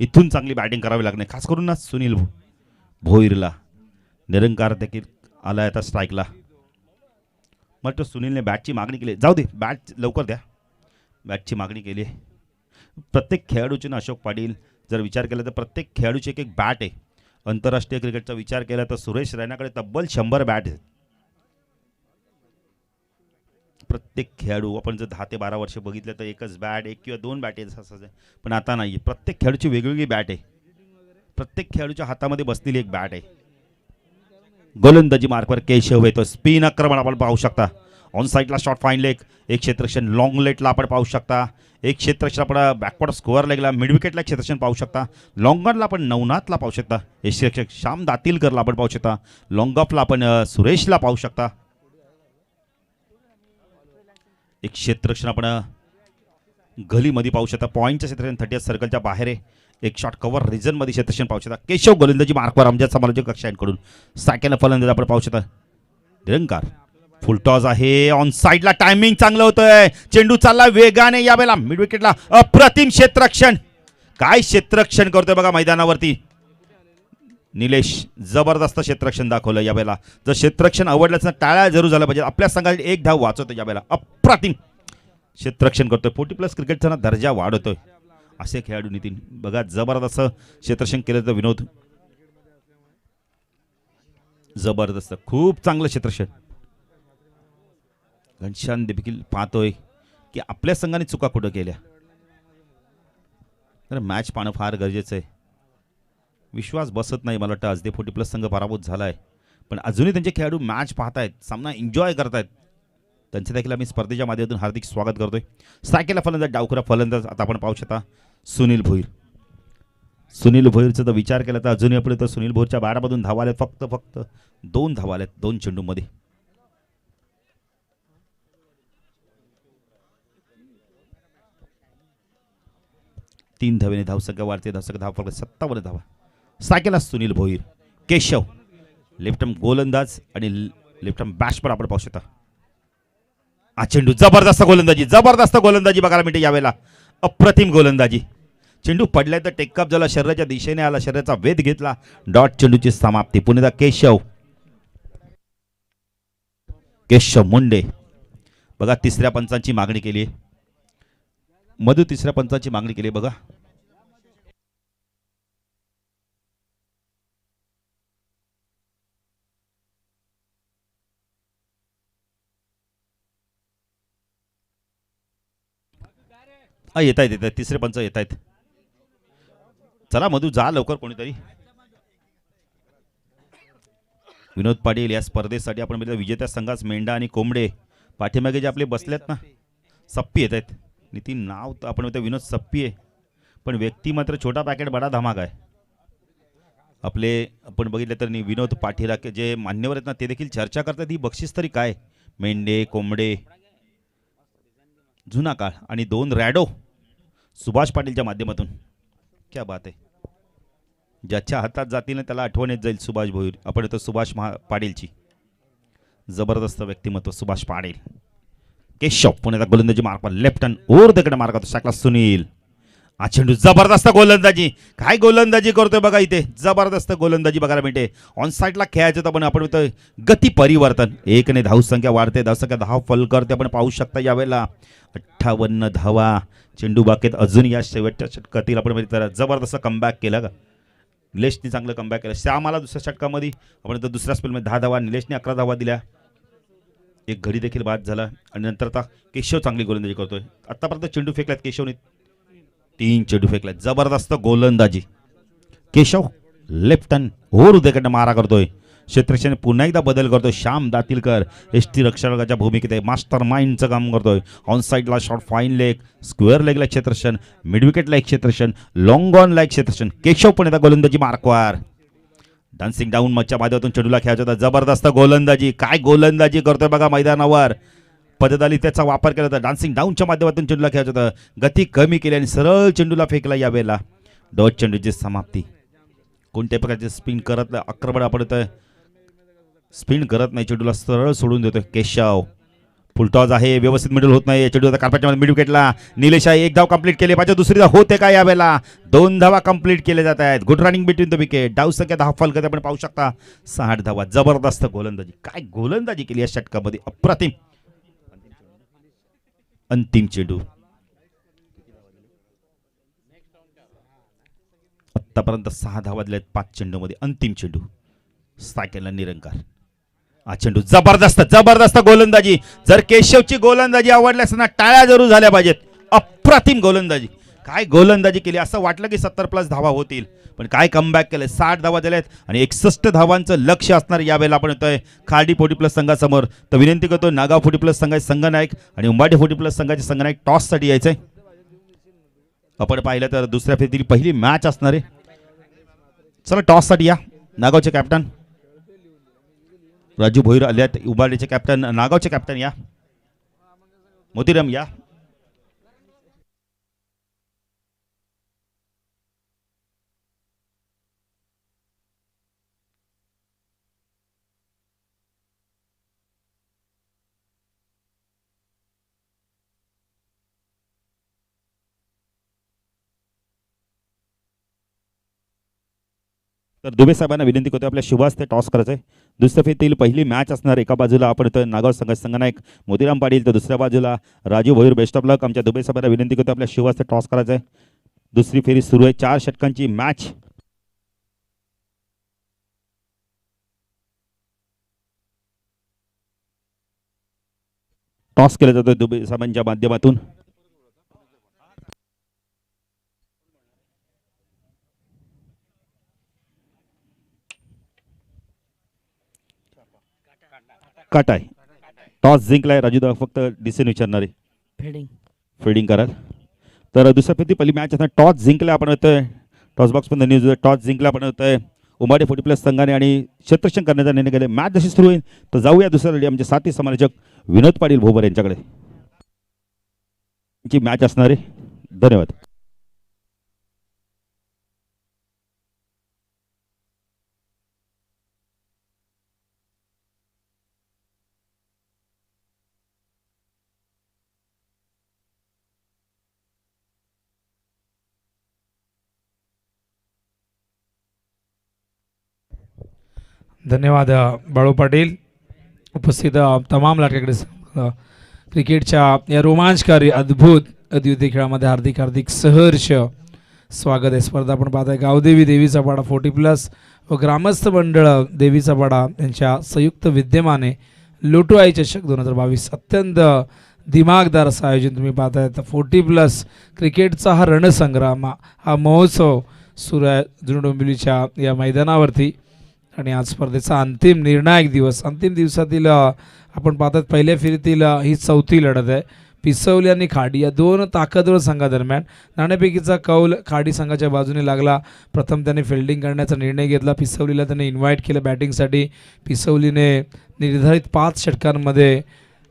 इथून चांगली बॅटिंग करावी लागणार, खास करून ना सुनील भोईरला. निरंकार देखील आलाय आता स्ट्राईकला. मग तो सुनीलने बॅटची मागणी केली. जाऊ दे, बॅट लवकर द्या. बॅटची मागणी केली. प्रत्येक खेळाडूची ना अशोक पाटील जर विचार केला तर प्रत्येक खेळाडूची एक एक बॅट आहे. आंतरराष्ट्रीय क्रिकेटचा विचार केला तर सुरेश रैनाकडे तब्बल 100 बॅट आहेत. प्रत्येक खेळाडू आपण जर 10 ते 12 वर्ष बघितलं तर एकच बॅट, एक किंवा 2 बॅट आहे, पण आता नाही. प्रत्येक खेळाडूची वेगवेगळी बॅट आहे. प्रत्येक खेळाडूच्या हातामध्ये बसलेली एक बॅट आहे. गोलंदाजी मार्कवर केशव येतो. स्पिन आक्रमण आपण पाहू शकता. ऑन साईडला शॉर्ट फाईन लेग, एक क्षेत्रक्षण लॉंग लेटला आपण पाहू शकता. एक क्षेत्रक्षण आपण बॅकवर्ड स्कोअर लेगला मिड विकेटला क्षेत्रक्षण पाहू शकता. लॉंगरला आपण नवनाथला पाहू शकता. एक क्षेत्रक्षक श्याम दातीलकरला आपण पाहू शकता. लॉंग ऑफला आपण सुरेशला पाहू शकता. एक क्षेत्रक्षण आपण गलीमध्ये पाहू शकता. पॉईंटच्या क्षेत्रक्षण 30 सर्कलच्या बाहेर आहे. एक शॉट कव्हर रिजनमध्ये क्षेत्रक्षण पाहू शकता. केशव गोलंदाजी मार्कवर आमच्या समालोचक कक्षांकडून सायकल फलंदाज आपण पाहू शकता. निरंकार फुल टॉस आहे. ऑन साईडला टायमिंग चांगलं होतंय. चेंडू चालला वेगाने. यावेळेला मिड विकेटला अप्रतिम क्षेत्रक्षण. काय क्षेत्रक्षण करतोय बघा मैदानावरती निलेश. जबरदस्त क्षेत्रक्षण दाखवलं यावेळेला. जर क्षेत्रक्षण आवडलंच ना टाळ्या जरूर झालं पाहिजे. आपल्या संघाला एक धाव वाचवतोय यावेळेला. अप्रतिम क्षेत्रक्षण करतोय. 40 प्लस क्रिकेटचा ना दर्जा वाढवतोय असे खेळाडू. नितीन बघा जबरदस्त क्षेत्रक्षण केलं तर विनोद. जबरदस्त खूप चांगलं क्षेत्रक्षण. घनश्याम देखील पाहतोय की आपल्या संघाने चुका कुठं केल्या. तर मॅच पाहणं फार गरजेचं आहे. विश्वास बसत नाही मला वाटतं. आज ते 40 प्लस संघ पराभूत झाला आहे, पण अजूनही त्यांचे खेळाडू मॅच पाहतायत, सामना एन्जॉय करतायत. त्यांचे देखील आम्ही स्पर्धेच्या माध्यमातून हार्दिक स्वागत करतोय. सायकेला फलंदाज डावखुरा फलंदाज आता आपण पाहू शकता सुनील भोईर. सुनील भोईरचा जर विचार केला तर अजूनही आपले तर सुनील भोईरच्या बॅटमधून धावा आल्यात फक्त 2 धावा आल्यात 2 चेंडूमध्ये. तीन धावेने धावसंख्या वाढते. धावसंख्या धाव फक्त 57 धावा. सायकेला सुनील भोईर. केशव लेफ्ट आर्म गोलंदाज आणि लेफ्ट आर्म बॅट्समन आपण पाहू शकता. हा चेंडू जबरदस्त गोलंदाजी. जबरदस्त गोलंदाजी बघायला मिळते यावेळेला. अप्रतिम गोलंदाजी. चेंडू पडलाय तर टेकअप झाला, शरीराच्या दिशेने आला, शरीराचा वेध घेतला. डॉट चेंडूची समाप्ती. पुन्हा केशव मुंडे बघा तिसऱ्या पंचांची मागणी केली. मधु तिसऱ्या पंचांची मागणी केली बघा. येत आहेत तिसरे पंच येत आहेत. चला मधू जा लवकर कोणीतरी. विनोद पाटील या स्पर्धेसाठी आपण विजेत्या संघास मेंढा आणि कोंबडे पाठीमागे जे आपले बसलेत ना सप्पी येत आहेत. नितीन नाव तर आपण म्हणतो विनोद सप्पी आहे, पण व्यक्ती मात्र छोटा पॅकेट बडा धमाका आहे. आपले आपण बघितलं तर विनोद पाठीरा जे मान्यवर आहेत ना ते देखील चर्चा करतात ही बक्षीस तरी काय. मेंढे कोंबडे जुना काळ आणि 2 रॅडो सुभाष पाटीलच्या माध्यमातून. क्या बात आहे. ज्याच्या हातात जातील ना त्याला आठवण येत जाईल सुभाष भोईर. आपण येतो सुभाष पाटीलची. जबरदस्त व्यक्तिमत्व सुभाष पाटील. केशव पुण्याचा गोलंदाजी मार्क लेफ्ट हँड ओर तिकडे मार्क होतो शाकला सुनील. हा चेंडू जबरदस्त गोलंदाजी. काय गोलंदाजी करतोय बघा इथे. जबरदस्त गोलंदाजी बघायला मिळते. ऑन साईडला खेळायचं तर आपण म्हणतोय गती परिवर्तन. 1 ने धावसंख्या वाढते. धावसंख्या 10 फल करते. आपण पाहू शकता यावेळेला 58 धावा. चेंडू बाकेत अजून या शेवटच्या षटकातील आपण म्हणजे जबरदस्त कमबॅक केला का. निलेशने चांगलं कमबॅक केलं. श्यामाला दुसऱ्या षटकामध्ये आपण तर दुसऱ्या स्पेलमध्ये 10 धावा. निलेशने 11 धावा दिल्या. एक घडी देखील बाद झाला आणि नंतर आता केशव चांगली गोलंदाजी करतोय. आतापर्यंत चेंडू फेकल्यात केशवने 3 चेंडू फेकल्यात. जबरदस्त गोलंदाजी. केशव लेफ्ट हँड ओर उद्याकडनं मारा करतोय. क्षेत्रक्षण पुन्हा एकदा बदल करतोय. श्याम दातीलकर एसटी रक्षकाच्या भूमिकेत आहे. मास्टर माइंडचं काम करतोय. ऑन साईडला शॉर्ट फाईन लेग, स्क्वेअर लेगला क्षेत्रक्षण, मिड विकेटला एक क्षेत्रक्षण, लॉंग ऑनला एक क्षेत्रक्षण. केशव पण एकदा गोलंदाजी मार्कवर. डान्सिंग डाऊन मच्छा माध्यमातून चेंडूला खेळायचा होता. जबरदस्त गोलंदाजी. काय गोलंदाजी करतोय बघा मैदानावर. पददाली त्याचा वापर केला होता. डान्सिंग डाऊनच्या माध्यमातून चेंडूला खेळायचं होतं. गती कमी केली आणि सरळ चेंडूला फेकला यावेळेला. डॉट चेंडूची समाप्ती. कोणत्या प्रकारचे स्पिन करत नाही. आक्रमण आपण स्पिन करत नाही. चेंडूला सरळ सोडून देतोय केशव. फुलटॉस आहे. व्यवस्थित मिडल होत नाही. चेंडू आता कार्पेटच्या मिड विकेटला. निलेश आहे. 1 धाव कंप्लीट केली पाहिजे. दुसरी धाव होते का यावेळेला. 2 धावा कंप्लीट केले जात आहेत. Good running between the wicket. डाव संख्या 10 फल करते आपण पाहू शकता. 60 धावा. जबरदस्त गोलंदाजी. काय गोलंदाजी केली या षटकामध्ये. अप्रतिम. अंतिम चेंडू. आतापर्यंत 6 धावा दिल्यात 5 चेंडूमध्ये. अंतिम चेंडू. सायकलला निरंकार. हा चेंडू जबरदस्त जबरदस्त गोलंदाजी. जर केशवची गोलंदाजी आवडल्यास ना टाळ्या जरूर झाल्या पाहिजेत. अप्रतिम गोलंदाजी. काय गोलंदाजी केली. असं वाटलं की 70+ धावा होतील, पण काय कमबॅक केले. 60 धावा दिल्यात आणि 61 धावांचं लक्ष असणार यावेळेला. आपण येतोय खार्डी 40+ संघासमोर. तर विनंती करतो नागाव 40+ संघाचे संघनायक आणि उंबाडे 40+ संघाचे संघनायक टॉससाठी यायचंय. आपण पाहिलं तर दुसऱ्या फेरीतील पहिली मॅच असणार आहे. चला टॉससाठी या. नागावचे कॅप्टन राजू भोईर आल्यात. उबाडेचे कॅप्टन नागावचे कॅप्टन या. मोतीराम या. तर दुबे साहेबांना विनंती करतो आपल्या शुभास ते टॉस करायचं आहे. दुसऱ्या फेरीतील पहिली मॅच असणार. एका बाजूला आपण तर नागाव संघनायक मोतीराम पाटील, तर दुसऱ्या बाजूला राजू भोईर. बेस्ट ऑफ लक. आमच्या दुबे साहेबांना विनंती करतो आपल्या शुभास ते टॉस करायचं आहे. दुसरी फेरी सुरू आहे. 4 षटकांची मॅच. टॉस केला जातो दुबे साहेबांच्या माध्यमातून. कट आहे. टॉस जिंकलाय राजू दा. फक्त डिसिजन विचारणार आहे. फिल्डिंग कराल. तर दुसऱ्या फेरी पहिली मॅच असणार. टॉस जिंकला आपण होतोय. टॉस बॉक्स पण न्यूज. टॉस जिंकला आपण होतोय उमाडे 40+ संघाने आणि क्षेत्ररक्षण करण्याचा निर्णय केला. मॅच जशी सुरू होईल तर जाऊया दुसऱ्या आमचे साथी समालोचक विनोद पाटील भोबर यांच्याकडे. मॅच असणार आहे. धन्यवाद. धन्यवाद बाळू पाटील. उपस्थित तमाम लाटक्याकडे क्रिकेटच्या या रोमांचकारी अद्भुत अद्वितीय खेळामध्ये हार्दिक हार्दिक सहर्ष स्वागत आहे. स्पर्धा आपण पाहताय गावदेवी देवीचा पाडा 40+ व ग्रामस्थ मंडळ देवीचा पाडा यांच्या संयुक्त विद्यमाने लोटो आई चषक 2022 अत्यंत दिमागदार असं आयोजन तुम्ही पाहताय. तर 40+ क्रिकेटचा हा रणसंग्राम हा महोत्सव सुरू आहे जुनं डोंबिवलीच्या या मैदानावरती. आणि आज स्पर्धेचा अंतिम निर्णायक दिवस. अंतिम दिवसातील आपण पाहतात पहिल्या फेरीतील ही 4थी लढत आहे. पिसवली आणि खाडी या दोन ताकदवर संघादरम्यान नाणेफेकीचा कौल खाडी संघाच्या बाजूने लागला. प्रथम त्याने फिल्डिंग करण्याचा निर्णय घेतला. पिसवलीला त्याने इन्व्हाइट केलं बॅटिंगसाठी. पिसवलीने निर्धारित 5 षटकांमध्ये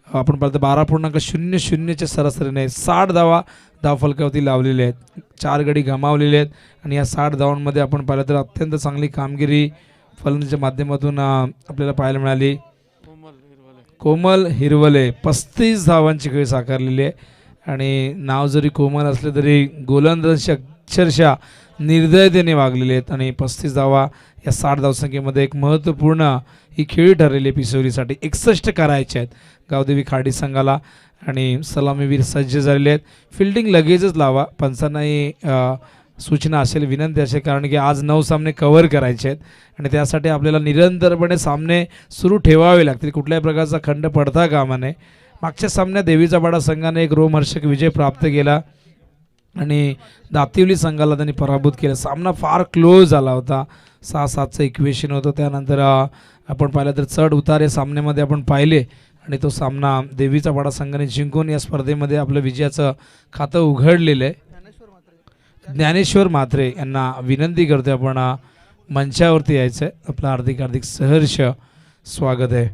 आपण पाहतो 12.00च्या सरासरीने 60 धावफलकावरती लावलेले आहेत. 4 गडी गमावलेले आहेत आणि या 60 धावांमध्ये आपण पाहिलं तर अत्यंत चांगली कामगिरी फलंदाजीच्या माध्यमातून आपल्याला पाहायला मिळाली. कोमल हिरवले 35 धावांची खेळी साकारलेली आहे आणि नाव जरी कोमल असले तरी गोलंदाज अक्षरशः निर्दयतेने वागलेले आहेत आणि 35 धावा या 60 धावसंख्येमध्ये एक महत्त्वपूर्ण ही खेळी ठरलेली आहे. पिसवलीसाठी 61 करायचे आहेत गावदेवी खाडी संघाला आणि सलामीवीर सज्ज झालेले आहेत. फिल्डिंग लगेचच लावा. पंचांनाही सूचना असेल, विनंती असेल, कारण की आज 9 सामने कव्हर करायचे आहेत आणि त्यासाठी आपल्याला निरंतरपणे सामने सुरू ठेवावे लागतील. कुठल्याही प्रकारचा खंड पडता कामा नये. मागच्या सामन्यात देवीचा पाडा संघाने एक रोमहर्षक विजय प्राप्त केला आणि दातिवली संघाला त्यांनी पराभूत केलं. सामना फार क्लोज झाला होता. 6-7चं इक्वेशन होतं. त्यानंतर आपण पाहिलं तर चढ उतार या सामन्यामध्ये आपण पाहिले आणि तो सामना देवीचा पाडा संघाने जिंकून या स्पर्धेमध्ये आपलं विजयाचं खातं उघडलेलं आहे. ज्ञानेश्वर म्हात्रे यांना विनंती करते आपण मंचावरती यायचं आहे. आपलं हार्दिक हार्दिक सहर्ष स्वागत आहे.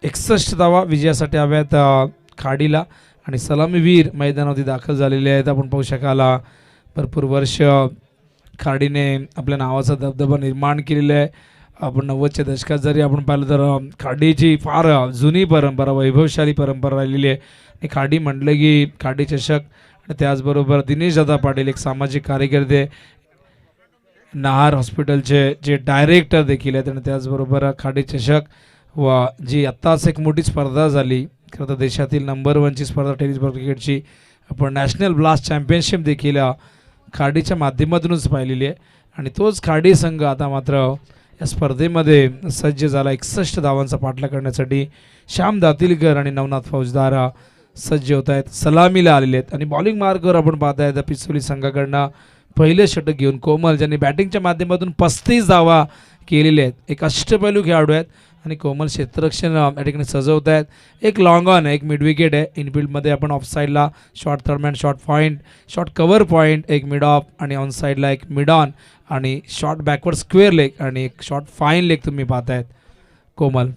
61 धावा विजयासाठी हव्यात खाडीला आणि सलामीवीर मैदानावरती दाखल झालेले आहेत. आपण पाहू शकाल भरपूर वर्ष खाडीने आपल्या नावाचा दबदबा निर्माण केलेला आहे. आपण 90च्या दशकात जरी आपण पाहिलं तर खाडीची फार जुनी परंपरा, वैभवशाली परंपरा राहिलेली आहे. आणि खाडी म्हटलं की खाडी चषक आणि त्याचबरोबर दिनेश दादा पाटील एक सामाजिक कार्यकर्ते, नाहार हॉस्पिटलचे जे डायरेक्टर देखील आहेत आणि त्याचबरोबर खाडी चषक व जी आत्ताच एक मोठी स्पर्धा झाली, खरं तर देशातील नंबर 1ची स्पर्धा टेनिस बॉल क्रिकेटची आपण नॅशनल ब्लास्ट चॅम्पियनशिप देखील खाडीच्या माध्यमातूनच पाहिलेली आहे आणि तोच खाडी संघ आता मात्र या स्पर्धेमध्ये सज्ज झाला. 61 धावांचा पाठलाग करण्यासाठी श्याम दातिलकर आणि नवनाथ फौजदार सज्ज होत आहेत, सलामीला आलेले आहेत. आणि बॉलिंग मार्कवर आपण पाहताय तर पिसोली संघाकडनं पहिले षटक घेऊन कोमल, ज्यांनी बॅटिंगच्या माध्यमातून 35 धावा केलेल्या आहेत, एक अष्टपैलू खेळाडू आहेत आणि कोमल क्षेत्ररक्षण या ठिकाणी सजवत आहेत. एक लॉंग ऑन आहे, एक मिड विकेट आहे. इनफिल्डमध्ये आपण ऑफ साईडला short third man, short point, short cover point, एक मिड ऑफ आणि ऑन साईडला एक मिड ऑन आणि शॉर्ट बॅकवर्ड स्क्वेअर लेग आणि एक शॉर्ट फाईन लेग तुम्ही पाहतायत. कोमल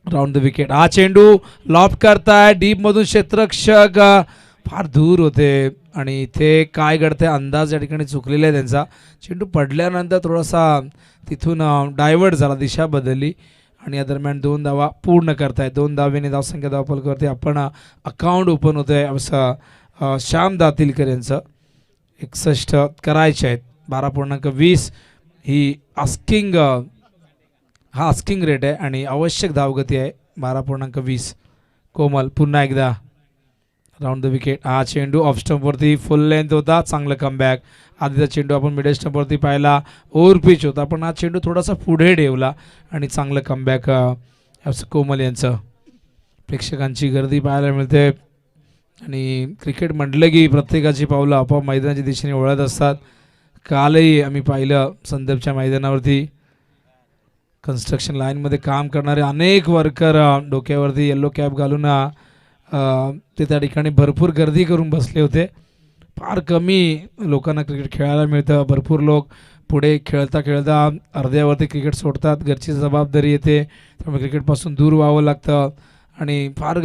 राऊंड द विकेट. हा चेंडू लॉफ्ट करताय डीपमधून, क्षेत्ररक्षक फार दूर होते आणि इथे काय घडते अंदाज या ठिकाणी चुकलेला आहे त्यांचा. चेंडू पडल्यानंतर थोडासा तिथून डायव्हर्ट झाला, दिशा बदलली आणि या दरम्यान 2 धावा पूर्ण करतायत. 2 धावेने धावसंख्या धावफलकावरती आपण अकाउंट ओपन होतं आहे असं श्याम दातिलकर यांचं. 61 करायचे आहेत. 12.20 ही आस्किंग हा आस्किंग रेट आहे आणि आवश्यक धावगती आहे 12.20. कोमल पुन्हा एकदा राऊंड द विकेट. हा चेंडू ऑफ स्टंपवरती फुल लेंथ होता, चांगलं कमबॅक. आधीचा चेंडू आपण मिडल स्टंपवरती पाहिला, ओव्हर पिच होता, पण हा चेंडू थोडासा पुढे ठेवला आणि चांगलं कमबॅक कोमल यांचं. प्रेक्षकांची गर्दी पाहायला मिळते आणि क्रिकेट म्हटलं की प्रत्येकाची पावलं आपोआप मैदानाच्या दिशेने वळत असतात. कालही आम्ही पाहिलं संदर्भच्या मैदानावरती कन्स्ट्रक्शन लाईनमध्ये काम करणारे अनेक वर्कर डोक्यावरती येल्लो कॅप घालून ते त्या ठिकाणी भरपूर गर्दी करून बसले होते. फार कमी लोकांना क्रिकेट खेळायला मिळतं. भरपूर लोक पुढे खेळता खेळता अर्ध्यावरती क्रिकेट सोडतात. घरची जबाबदारी येते, त्यामुळे क्रिकेटपासून दूर व्हावं लागतं आणि फार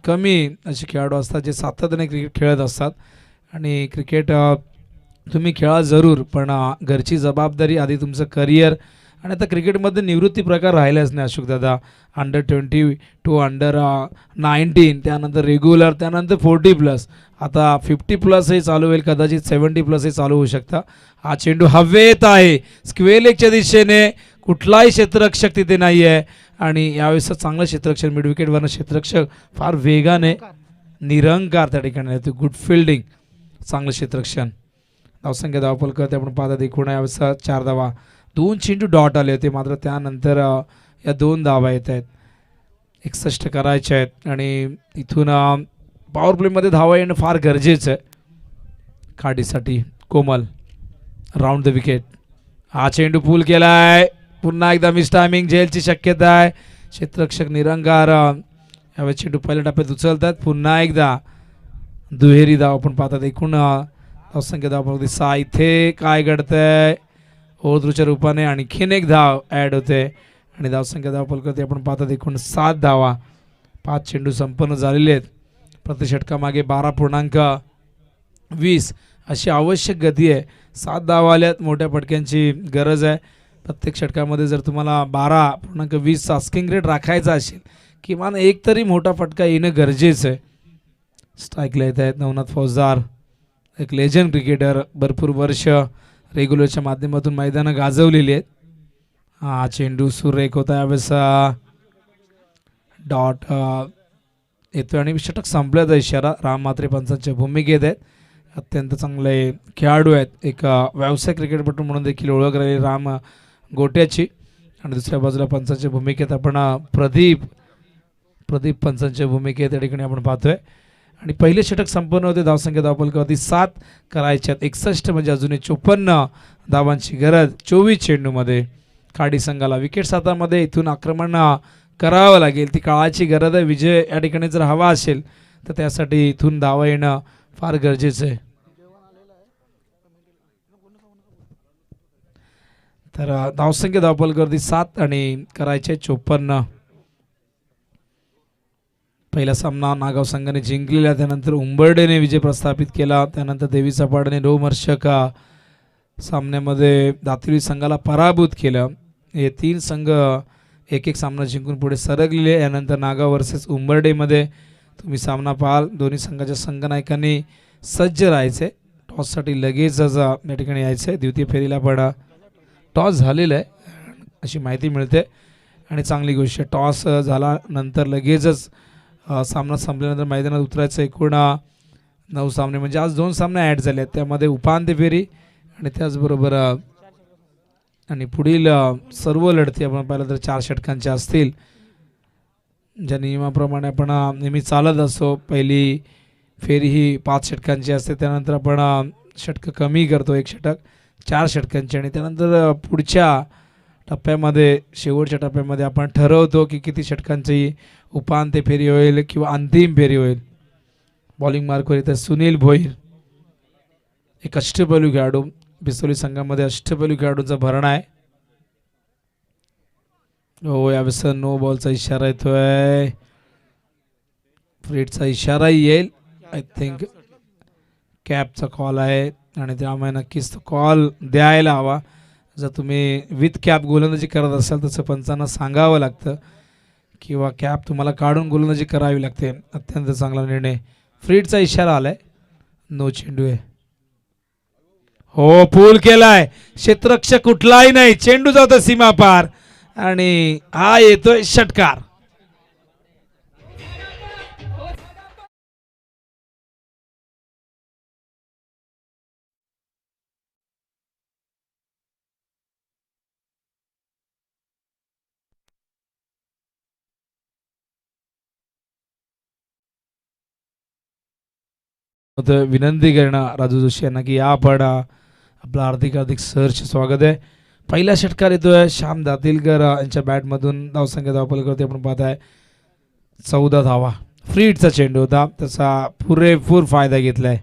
कमी असे खेळाडू असतात जे सातत्याने क्रिकेट खेळत असतात. आणि क्रिकेट तुम्ही खेळा जरूर, पण घरची जबाबदारी आधी, तुमचं करिअर आणि आता क्रिकेटमध्ये निवृत्ती प्रकार राहिलाच नाही अशोकदादा. अंडर-20 टू अंडर-19, त्यानंतर रेग्युलर, त्यानंतर 40+, आता 50+ चालू होईल, कदाचित 70+ चालू होऊ शकता. हा चेंडू हवेत आहे स्क्वेअर लेगच्या दिशेने, कुठलाही क्षेत्ररक्षक तिथे नाही आहे आणि यावेळेस चांगलं क्षेत्ररक्षण मिड विकेटवरनं क्षेत्ररक्षक फार वेगाने निरंकार त्या ठिकाणी येतो. गुड फिल्डिंग, चांगलं क्षेत्ररक्षण. धावसंख्या धावफलकावरती आपण पाहतात एकूण यावेळेस 4 धावा. 2 चेंडू डॉट आले होते, मात्र त्यानंतर या 2 धावा येत आहेत. 61 करायचे आहेत आणि इथून पॉवर प्लेमध्ये धावा येणं फार गरजेचं आहे खाडीसाठी. कोमल राऊंड द विकेट. हा चेंडू पूल केला आहे, पुन्हा एकदा मिस टायमिंग, झेलची शक्यता आहे. क्षेत्ररक्षक निरंकार यावेळेस चेंडू पहिल्या टप्प्यात उचलतात. पुन्हा एकदा दुहेरी धाव आपण पाहतात. एकूण धावसंख्या धावफलकावरती 6. इथे काय घडतंय ओव्हरथ्रोच्या रूपाने आणखीन एक धाव ॲड होते आणि धावसंख्या धावफलकावरती आपण पाहतात एकूण 7 धावा. 5 चेंडू संपन्न झालेले आहेत. प्रति षटकामागे 12.20 अशी आवश्यक गती आहे. 7 धावा आल्यात. मोठ्या फटक्यांची गरज आहे. प्रत्येक षटकामध्ये जर तुम्हाला 12.20 आस्किंग रेट राखायचा असेल किमान एक तरी मोठा फटका येणं गरजेचं आहे. स्ट्राईकला येत आहेत नवनाथ फौजदार, एक लेजंड क्रिकेटर, भरपूर वर्ष रेग्युलरच्या माध्यमातून मैदानं गाजवलेली आहेत. हा चेंडू सुरेख होता. यावेळेस डॉट येतो आणि षटक संपल्याचा इशारा. राम म्हात्रे पंचांच्या भूमिकेत आहेत. अत्यंत चांगले खेळाडू आहेत. एक व्यावसायिक क्रिकेटपटू म्हणून देखील ओळख राहिली राम गोट्याची. आणि दुसऱ्या बाजूला पंचांच्या भूमिकेत आपण प्रदीप पंचांच्या भूमिकेत या ठिकाणी आपण पाहतोय. आणि पहिले षटक संपन्न होते. धावसंख्या धावफलकावरती 7 करायच्यात. 61 म्हणजे अजूनही 54 धावांची गरज 24 चेंडूमध्ये. खाडी संघाला विकेट हातामध्ये इथून आक्रमण करावं लागेल. ती काळाची गरज आहे. विजय या ठिकाणी जर हवा असेल तर त्यासाठी इथून धावा येणं फार गरजेचं आहे. तर धावसंख्या धावफलकावरती 7 आणि करायचे 54. पहिला सामना नागाव संघाने जिंकलेला. त्यानंतर उंबर्डेने विजय प्रस्थापित केला. त्यानंतर देवी सपाडने रोमहर्षक सामन्यामध्ये दातिवली संघाला पराभूत केलं. हे 3 संघ एक सामना जिंकून पुढे सरकलेले. यानंतर नागाव वर्सेस उंबर्डेमध्ये तुम्ही सामना पाहाल. दोन्ही संघाच्या संघनायकांनी सज्ज राहायचे. टॉससाठी लगेचच या ठिकाणी यायचं आहे. द्वितीय फेरीला पण टॉस झालेलं आहे अशी माहिती मिळते आणि चांगली गोष्ट. टॉस झाल्यानंतर लगेचच सामना संपल्यानंतर मैदानात उतरायचं. एकूण 9 सामने म्हणजे आज 2 सामने ॲड झाले आहेत. त्यामध्ये उपांत्य फेरी आणि त्याचबरोबर आणि पुढील सर्व लढती आपण पाहिलं तर 4 षटकांच्या असतील. ज्या नियमाप्रमाणे आपण नेहमी चालत असतो. पहिली फेरी ही 5 षटकांची असते. त्यानंतर आपण षटकं कमी करतो. 1 षटक 4 षटकांची आणि त्यानंतर पुढच्या टप्प्यामध्ये शेवटच्या टप्प्यामध्ये आपण ठरवतो की किती षटकांची उपांत्य फेरी होईल किंवा अंतिम फेरी होईल. बॉलिंग मार्कवर इथं सुनील भोईर, एक अष्टपैलू खेळाडू. बिसोली संघामध्ये अष्टपैलू खेळाडूंचा भरणा आहे. हो यावेळेस नो बॉलचा इशारा येतोय. फ्रीटचा इशाराही येईल. आय थिंक कॅपचा कॉल आहे आणि त्यामुळे नक्कीच तो कॉल द्यायला हवा. जर तुम्ही विथ कॅप गोलंदाजी करत असाल तसं पंचांना सांगावं लागतं किंवा कॅप तुम्हाला काढून गोलंदाजी करावी लागते. अत्यंत चांगला निर्णय. फ्रीटचा इशारा आलाय. नो चेंडू आहे. हो पूल केलाय. क्षेत्ररक्षक कुठलाही नाही. चेंडू जातो सीमा पार आणि हा येतोय षटकार. विनंती करणं राजू जोशी यांना की या आपण आपलं हार्दिक सहर्ष स्वागत आहे. पहिला षटकार येतोय श्याम दातिलकर यांच्या बॅटमधून. धावसंख्या धावफलकावरती आपण पाहताय 14 धावा. फ्रीटचा चेंडू होता. त्याचा पुरेपूर फायदा घेतलाय.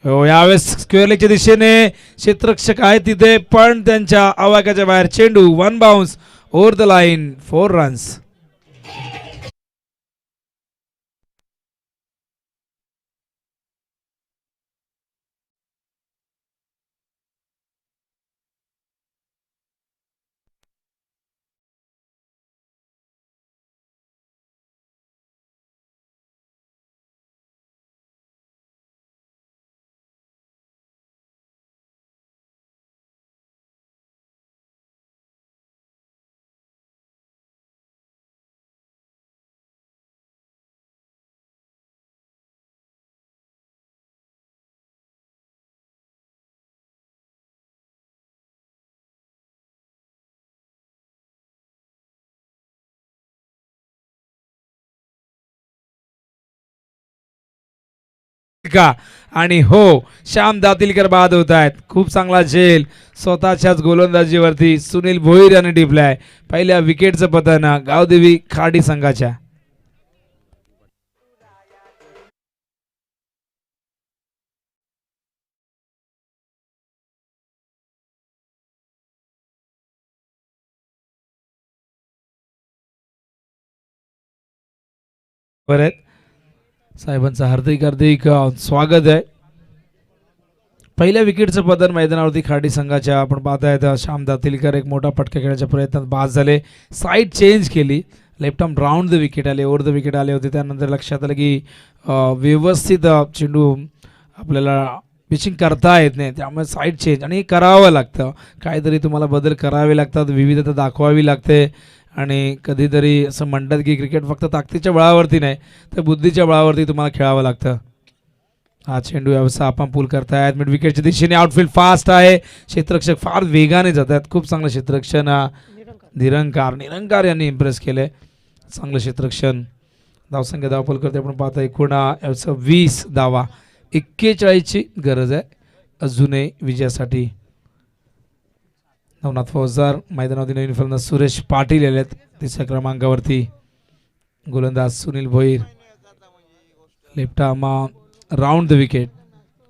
हो यावेळेस स्क्वेअर लेगच्या दिशेने क्षेत्ररक्षक आहे तिथे पण त्यांच्या आवाक्याच्या बाहेर चेंडू. 1 bounce over the line. 4 runs. का आणि हो श्याम दातिलकर बाद होत आहेत. खूप चांगला झेल स्वतःच्याच गोलंदाजीवरती सुनील भोईर यांनी टिपलाय. पहिल्या विकेटचं पतन गावदेवी खाडी संघाच्या. बरं साहेबांचं हार्दिक हार्दिक स्वागत आहे. पहिल्या विकेटचं पतन मैदानावरती खाडी संघाच्या आपण पाहतायत. श्याम दातिलकर एक मोठा फटका खेळण्याच्या प्रयत्नात बाद झाले. साईड चेंज केली. Left arm round the wicket आले, ओव्हर द विकेट आले होते. त्यानंतर लक्षात आलं की व्यवस्थित चेंडू आपल्याला पिचिंग करता येत नाही, त्यामुळे साईड चेंज आणि करावं लागतं. काहीतरी तुम्हाला बदल करावे लागतात, विविधता दाखवावी लागते. आणि कधीतरी असं म्हणतात की क्रिकेट फक्त ताकदीच्या बळावरती नाही तर बुद्धीच्या बळावरती तुम्हाला खेळावं लागतं. हा चेंडू व्यवस्था आपण पूल करतायत. मिड विकेटच्या दिशेने आउटफील्ड फास्ट आहे. क्षेत्ररक्षक फार वेगाने जात आहेत. खूप चांगलं क्षेत्ररक्षण निरंकार यांनी इम्प्रेस केलंय. चांगलं क्षेत्ररक्षण. धावसंख्या धावपल करते आपण पाहता. एकूण 20 धावा, 41ची गरज आहे अजूनही विजयासाठी. नवनाथ फौजदार मैदानावरती. नवीन फलंदाज सुरेश पाटील आलेत तिसऱ्या क्रमांकावरती. गोलंदाज Sunil Bhoir. Left arm round the wicket.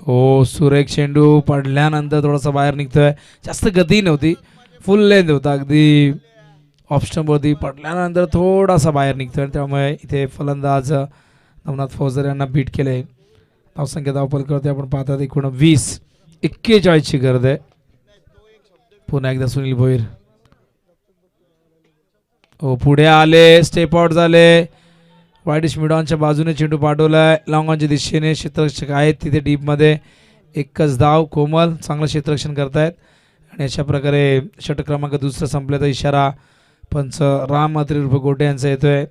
हो, सुरेख चेंडू पडल्यानंतर थोडासा बाहेर निघतोय. जास्त गती नव्हती, फुल लेंथ होता. अगदी ऑप्शनवरती पडल्यानंतर थोडासा बाहेर निघतोय. त्यामुळे इथे फलंदाज नवनाथ फौजदार यांना बीट केले. धावसंख्या धावपल करते आपण पाहतात. एकूण 20, 41ची गरज आहे. पुन्हा एकदा सुनील भोईर. हो, पुढे आले, स्टेप आउट झाले. वाईडिश मिडॉनच्या बाजूने चेंडू पाठवलाय. लॉंग ऑनच्या दिशेने क्षेत्ररक्षक आहेत तिथे डीपमध्ये. एकच धाव. कोमल चांगलं क्षेत्ररक्षण करतायत. आणि अशा प्रकारे षटक क्रमांक दुसरा संपल्याचा इशारा पंच राम अत्रे उर्फ गोटे यांचा येतोय.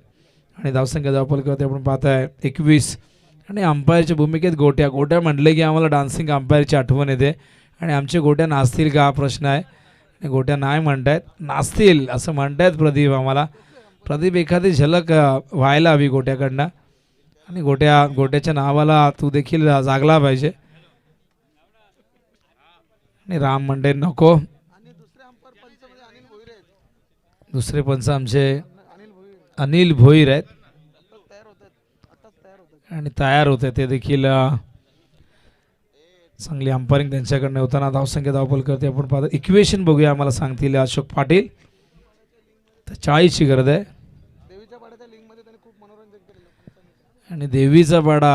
आणि धावसंख्या धावपल करते आपण पाहताय 21. आणि अंपायरच्या भूमिकेत गोट्या म्हटले की आम्हाला डान्सिंग अंपायरची आठवण येते. आणि आमचे गोट्या नाचतील का हा प्रश्न आहे. गोट्या नाही म्हणतायत, नाचतील असं म्हणतायत प्रदीप आम्हाला. प्रदीप एखादी झलक व्हायला हवी गोट्याकडनं. आणि गोट्याच्या नावाला तू देखील जागला पाहिजे. आणि राम म्हणते नको. दुसरे पंच आमचे अनिल भोईर आहेत आणि तयार होते ते देखील. चांगली अंपायरिंग त्यांच्याकडनं होताना. धावसंख्या धावपल करते आपण पाहतो. इक्वेशन बघूया आम्हाला सांगतील अशोक पाटील. तर 40ची गरज आहे. आणि देवीचा पाडा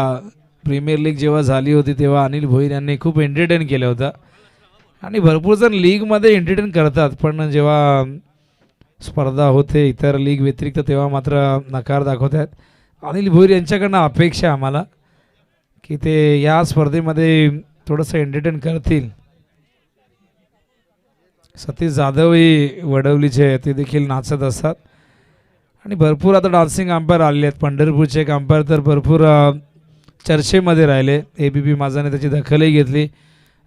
प्रीमियर लीग जेव्हा झाली होती तेव्हा अनिल भोईर यांनी खूप एंटरटेन केलं होतं. आणि भरपूर जण लीगमध्ये एंटरटेन करतात, पण जेव्हा स्पर्धा होते इतर लीग व्यतिरिक्त तेव्हा मात्र नकार दाखवतात. अनिल भोईर यांच्याकडनं अपेक्षा आम्हाला की ते या स्पर्धेमध्ये थोडंसं एंटरटेन करतील. सतीश जाधवही वडवलीचे ते देखील नाचत असतात. आणि भरपूर आता डान्सिंग अंपायर आलेले आहेत. पंढरपूरचे एक अंपायर तर भरपूर चर्चेमध्ये राहिले. ABP माझाने त्याची दखलही घेतली.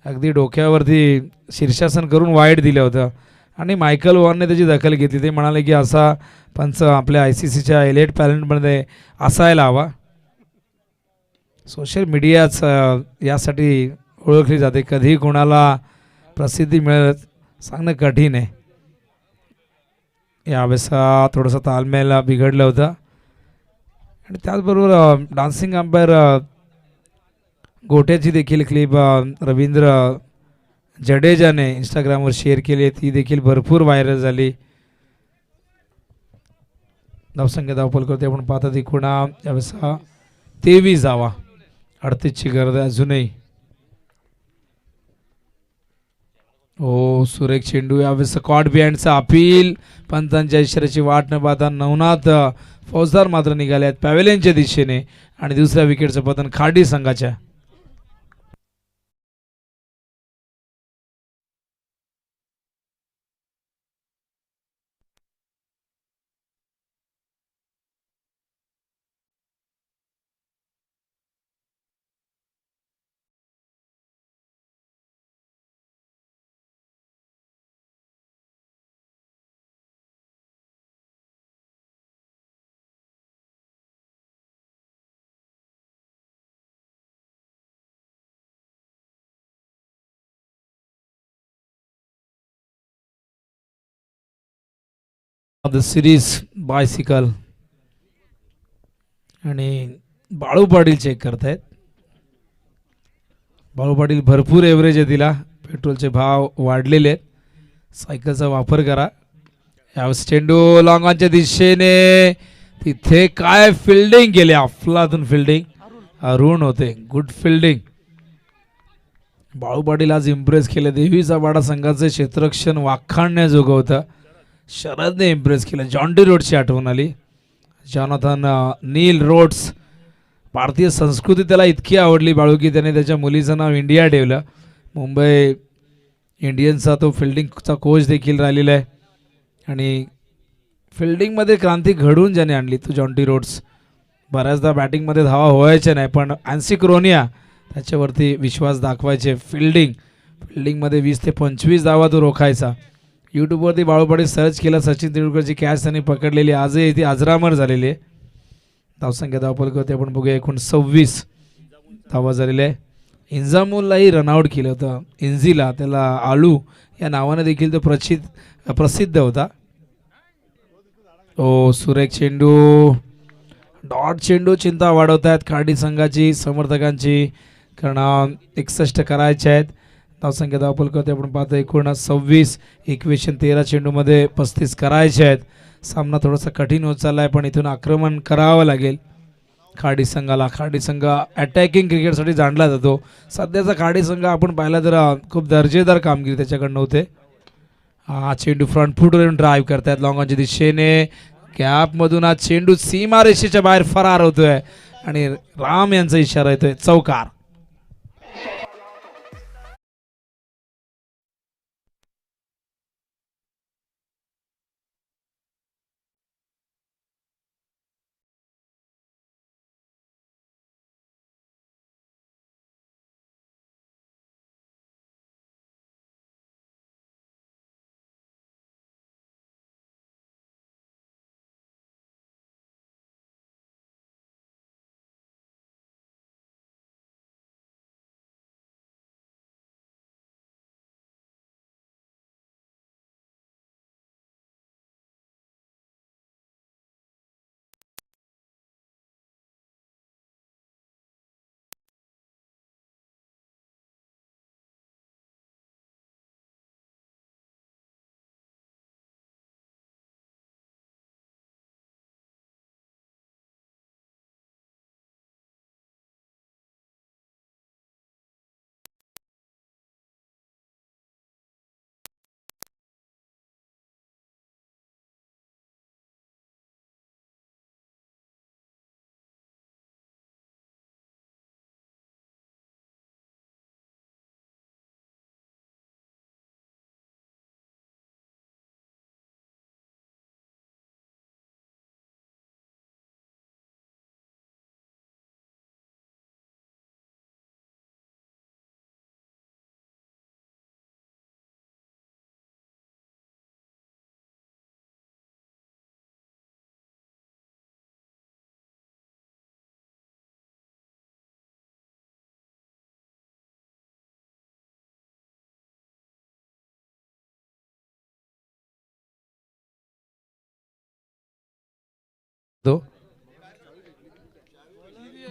अगदी डोक्यावरती शीर्षासन करून वाईट दिलं होतं. आणि मायकल वॉनने त्याची दखल घेतली. ते म्हणाले की असा पंच आपल्या ICCच्या एलिट पॅनलमध्ये असायला हवा. सोशल मीडियाच यासाठी ओळखली जाते. कधी कोणाला प्रसिद्धी मिळेल सांगणं कठीण आहे. यावेळेस थोडंसं तालमेल बिघडलं होतं. आणि त्याचबरोबर डान्सिंग अंपायर गोट्याची देखील क्लिप रवींद्र जडेजाने इंस्टाग्रामवर शेअर केली. ती देखील भरपूर व्हायरल झाली. धावसंख्या धावपल करते आपण पाहतात. एकूण यावेळेस 23 धावा, 38ची गरज आहे अजूनही. हो, सुरेख चेंडू. यावेळेस कॉट बिहाइंडचा अपील. पंतांच्या इशाऱ्याची वाट न पाहता नवनाथ फौजदार मात्र निघाले आहेत पॅव्हेलियनच्या दिशेने. आणि दुसऱ्या विकेटचं पतन खाडी संघाच्या. The series bicycle. आणि बाळू पाटील चेक करतायत. बाळू पाटील भरपूर एव्हरेज आहे तिला. पेट्रोलचे भाव वाढलेले आहेत. सायकलचा वापर करा. यावेळेस चेंडू लॉंग ऑनच्या दिशेने तिथे काय फिल्डिंग केली, अफलातून फिल्डिंग, अरुण होते, गुड फिल्डिंग. बाळू पाटील आज इम्प्रेस केले. देवीचा वाडा संघाचे क्षेत्ररक्षण वाखाणण्याजोगं होतं. शरदने इम्प्रेस केलं. जॉन्टी रोड्सची आठवण आली. जॉनाथन नील रोड्स. भारतीय संस्कृती त्याला इतकी आवडली बाळू की त्याने त्याच्या मुलीचं नाव इंडिया ठेवलं. मुंबई इंडियन्सचा तो फिल्डिंगचा कोच देखील राहिलेला आहे आणि फिल्डिंगमध्ये क्रांती घडवून ज्याने आणली तो जॉन्टी रोड्स. बऱ्याचदा बॅटिंगमध्ये धावा व्हायच्या नाही पण अँसी क्रोनिया त्याच्यावरती विश्वास दाखवायचे. फिल्डिंगमध्ये 20 ते 25 धावा तो रोखायचा. यूट्यूबवरती बाळू पाटील सर्च केला. सचिन तेंडुलकरची कॅच त्यांनी पकडलेली, आजही ती अजरामर झालेली आहे. धावसंख्या धावपलकवरती आपण बघूया, एकूण 26 धावा झालेल्या आहे. इंजामुललाही रनआउट केलं होतं. इंझीला, त्याला आलू या नावाने देखील तो प्रसिद्ध होता. ओ सुरेख चेंडू, डॉट चेंडू चिंता वाढवत आहेत खाडी संघाची, समर्थकांची, कारण 61 करायचे आहेत. धावसंख्या धावपलकवरती आपण पाहतो एकूण 26, 21 आणि 13 चेंडूमध्ये 35 करायचे आहेत. सामना थोडासा कठीण होत चालला आहे पण इथून आक्रमण करावं लागेल खाडी संघाला. खाडी संघ अटॅकिंग क्रिकेटसाठी जाणला जातो. सध्याचा खाडी संघ आपण पाहिला तर खूप दर्जेदार कामगिरी त्याच्याकडनं होते. हा चेंडू फ्रंट फूटवरून ड्राईव्ह करतायत लॉंगॉनच्या दिशेने. गॅपमधून हा चेंडू सीमारेषेच्या बाहेर फरार होतोय आणि राम यांचा इशारा येतोय, चौकार.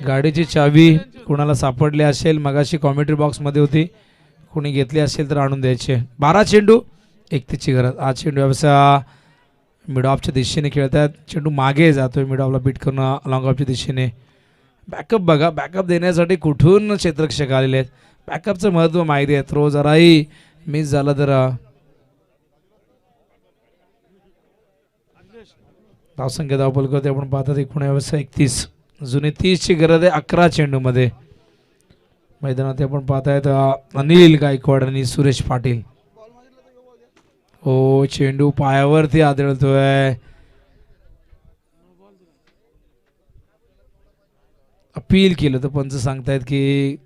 गाडीची चावी कोणाला सापडली असेल, मगाशी कॉमेंट्री बॉक्समध्ये होती, कोणी घेतली असेल तर आणून द्यायचे. 12 चेंडू 31ची गरज. हा चेंडू व्यवसाय मिड ऑफच्या दिशेने खेळतात. चेंडू मागे जातोय मिड ऑफला बीट करून लॉंग ऑफच्या दिशेने. बॅकअप बघा, बॅकअप देण्यासाठी कुठून क्षेत्ररक्षक आलेले आहेत. बॅकअपचं महत्त्व माहिती आहे. थ्रो जराही मिस झाला तर धावसंख्या धावपलकवरती आपण पाहतात एकूण व्यवसाय 31. जुने 30ची गरज आहे 11 चेंडूमध्ये. मैदानात आपण पाहतायत अनिल गायकवाड आणि सुरेश पाटील. हो चेंडू पायावरती आदळतोय. अपील केलं तर पंच सांगतायत की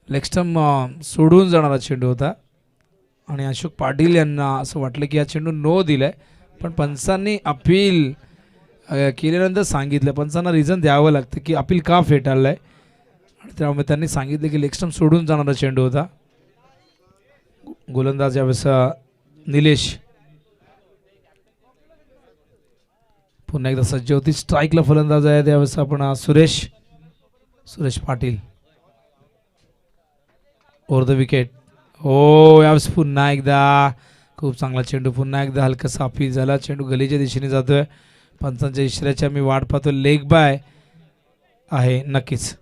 लेगस्टम सोडून जाणारा चेंडू होता आणि अशोक पाटील यांना असं वाटलं की हा चेंडू नो दिलाय, पण पंचांनी अपील केल्यानंतर सांगितलं, पंचांना रिझन द्यावं लागतं की अपील का फेटाळलंय, आणि त्यामुळे त्यांनी सांगितलं की लेगस्टम सोडून जाणारा चेंडू होता. गोलंदाज यावेळेस निलेश पुन्हा एकदा सज्ज होती. स्ट्राईकला फलंदाज आहे त्यावेळेस आपण Suresh Patil over the wicket. हो यावेळेस पुन्हा एकदा खूप चांगला चेंडू, पुन्हा एकदा हलकासा अपील झाला. चेंडू गलीच्या दिशेने जातोय. पंचांच्या इशाऱ्याची आम्ही वाट पाहतो. लेग बाय आहे नक्कीच,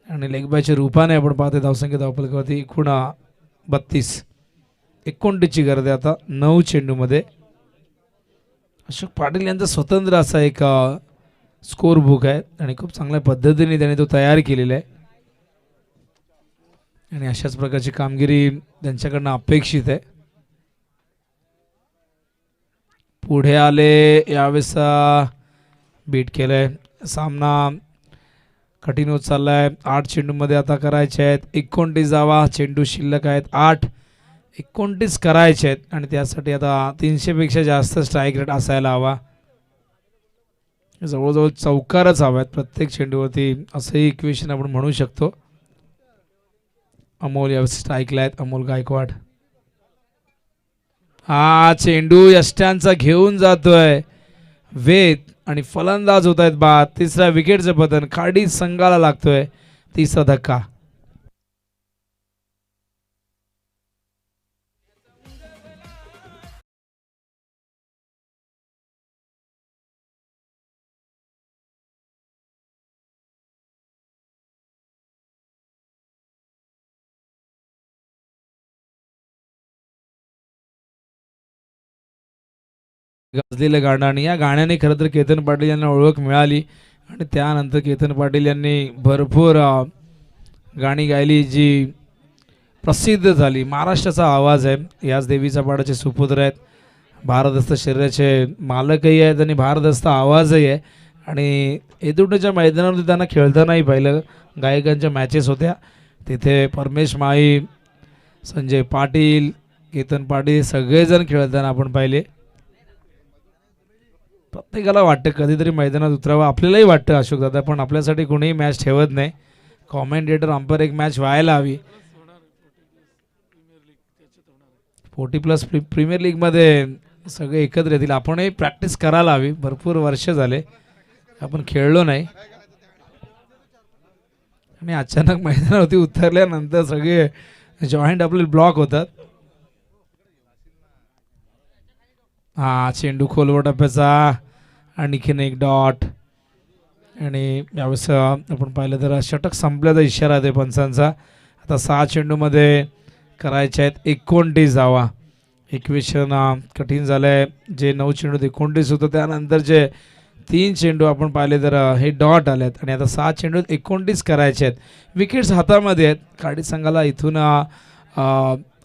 आणि लेग बायच्या रूपाने आपण पाहतो धावसंख्या धावफलकावरती एकूण 32. 29ची गरज आहे आता 9 चेंडूमध्ये. अशोक पाटील यांचा स्वतंत्र असा एक स्कोर बुक आहे आणि खूप चांगल्या पद्धतीने त्याने तो तयार केलेला आहे आणि अशाच प्रकारची कामगिरी त्यांच्याकडनं अपेक्षित आहे. पुढे आले यावेळेस बीट केलंय. सामना कठीण होत चाललाय. 8 चेंडूमध्ये आता करायचे आहेत 29 धावा. चेंडू शिल्लक आहेत 8. 29 करायचे आहेत आणि त्यासाठी आता 300 पेक्षा जास्त स्ट्राईक रेट असायला हवा. जवळजवळ चौकारच हवा आहेत प्रत्येक चेंडूवरती, असंही इक्वेशन आपण म्हणू शकतो. अमोल यावेळेस स्ट्राईकला आहेत. अमोल गायकवाड. हा चेंडू यष्ट्यांचा घेऊन जातोय वेद आणि फलंदाज होत आहेत बाद. तिसऱ्या विकेटचं पतन खाडी संघाला लागतोय. तिसरा धक्का. गाजलेलं गाणं आणि या गाण्याने खरं तर केतन पाटील यांना ओळख मिळाली आणि त्यानंतर केतन पाटील यांनी भरपूर गाणी गायली जी प्रसिद्ध झाली. महाराष्ट्राचा आवाज आहे. याच देवीचा पाडाचे सुपुत्र आहेत. भारदस्त शरीराचे मालकही आहेत आणि भारदस्त आवाजही आहे. आणि येदुंडच्या मैदानावरती त्यांना खेळतानाही पाहिलं. गायकांच्या मॅचेस होत्या तिथे. परमेश माई, संजय पाटील, केतन पाटील सगळेजण खेळताना आपण पाहिले. प्रत्येकाला वाटतं कधीतरी मैदानात उतरावं. आपल्यालाही वाटतं अशोक दादा, पण आपल्यासाठी कोणीही मॅच ठेवत नाही. कॉमेंटेटर अंपायर एक मॅच व्हायला हवी. 40+ प्रीमियर लीगमध्ये सगळे एकत्र येतील. आपणही प्रॅक्टिस करायला हवी. भरपूर वर्ष झाले आपण खेळलो नाही आणि अचानक मैदानावरती उतरल्यानंतर सगळे जॉईंट आपले ब्लॉक होतात. हा चेंडू खोलवर टप्प्याचा. आणखीन एक डॉट आणि यावेळेस आपण पाहिलं तर षटक संपल्याचा इशारा आहे पंचांचा. आता 6 चेंडूमध्ये करायचे आहेत 29 धावा. इक्वेशन कठीण झालं आहे. जे 9 चेंडूत 29 होतं त्यानंतर जे 3 चेंडू आपण पाहिले तर हे डॉट आले आहेत आणि आता 6 चेंडूत 29 करायचे आहेत. विकेट्स हातामध्ये आहेत. काडी संघाला इथून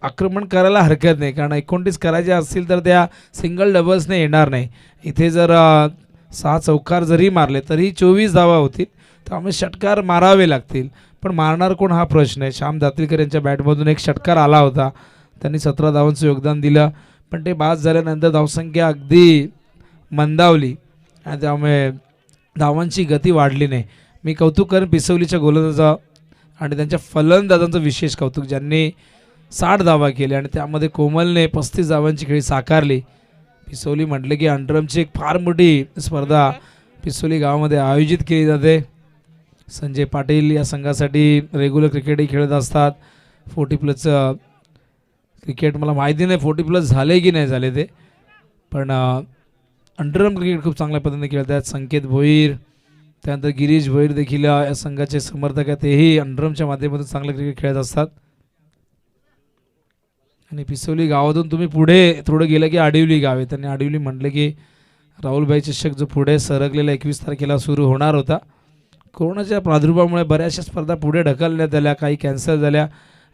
आक्रमण करायला हरकत नाही, कारण 29 करायचे असतील तर त्या सिंगल डबल्सने येणार नाही. इथे जर 6 चौकार जरी मारले तरी 24 धावा होतील. त्यामुळे षटकार मारावे लागतील. पण मारणार कोण हा प्रश्न आहे. श्याम दातीलकर यांच्या बॅटमधून एक षटकार आला होता. त्यांनी 17 धावांचं योगदान दिलं, पण ते बाद झाल्यानंतर धावसंख्या अगदी मंदावली आणि त्यामुळे धावांची गती वाढली नाही. मी कौतुक करेन पिसवलीच्या गोलंदाजा आणि त्यांच्या फलंदाजांचं विशेष कौतुक, ज्यांनी 60 धावा केल्या आणि त्यामध्ये कोमलने 35 धावांची खेळी साकारली. पिसोली म्हटलं की अंडरमची एक फार मोठी स्पर्धा पिसोली गावामध्ये आयोजित केली जाते. संजय पाटील या संघासाठी रेग्युलर क्रिकेटही खेळत असतात. 40+ क्रिकेट मला माहिती नाही 40+ झाले की नाही झाले ते, पण अंडरम क्रिकेट खूप चांगल्या पद्धतीने खेळतात. संकेत भोईर, त्यानंतर गिरीश भोईर देखील या संघाचे समर्थक आहेत. तेही अंडरमच्या माध्यमातून चांगलं क्रिकेट खेळत असतात. आणि पिसोली गावातून तुम्ही पुढे थोडं गेलं की आडिवली गाव आहे. त्यांनी आडिवली म्हटलं की राहुलभाई चषक जो पुढे सरकलेला 21 तारखेला सुरू होणार होता, कोरोनाच्या प्रादुर्भावामुळे बऱ्याचशा स्पर्धा पुढे ढकलण्यात आल्या, काही कॅन्सल झाल्या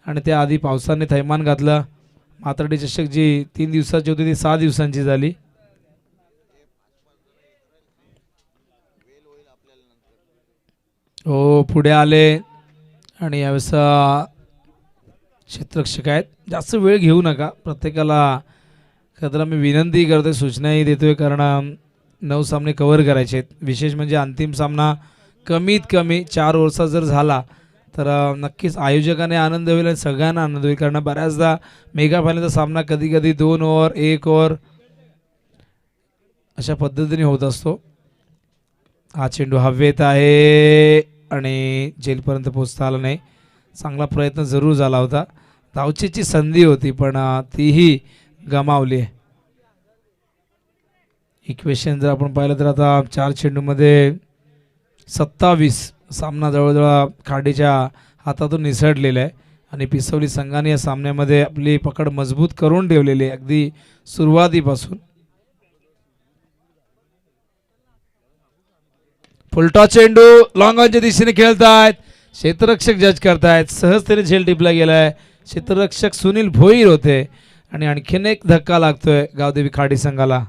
आणि त्याआधी पावसाने थैमान घातलं. मातर्डी चषक जी 3 दिवसाची होती ती 6 दिवसांची झाली. हो पुढे आले आणि यावेळेस क्षेत्ररक्षक आहेत. जास्त वेळ घेऊ नका. प्रत्येकाला खरं मी विनंती करतोय, सूचनाही देतोय, कारण 9 सामने कव्हर करायचे आहेत. विशेष म्हणजे अंतिम सामना कमीत कमी 4 ओव्हरचा जर झाला तर नक्कीच आयोजकाने आनंद होईल आणि सगळ्यांना आनंद होईल. कारण बऱ्याचदा मेगा फायनलचा सामना कधी कधी 2 ओव्हर 1 ओव्हर अशा पद्धतीने होत असतो. हा चेंडू हवेत आहे आणि जेलपर्यंत पोहोचता आला नाही. चांगला प्रयत्न जरूर झाला होता. धावचीची संधी होती पण तीही गमावली. इक्वेशन जर आपण पाहिलं तर आता 4 चेंडूमध्ये 27 सामना जवळजवळ खाडीच्या हातातून निसटलेला आहे आणि पिसवली संघाने या सामन्यामध्ये आपली पकड मजबूत करून ठेवलेली आहे अगदी सुरुवातीपासून. फुलटॉस चेंडू लॉंग ऑनच्या दिशेने खेळतायत. क्षेत्ररक्षक जज करतायत. सहजतेने झेल टिपला गेलाय. क्षेत्ररक्षक सुनील भोईर होते आणि आणखीन एक धक्का लागतोय गावदेवी खाडी संघाला.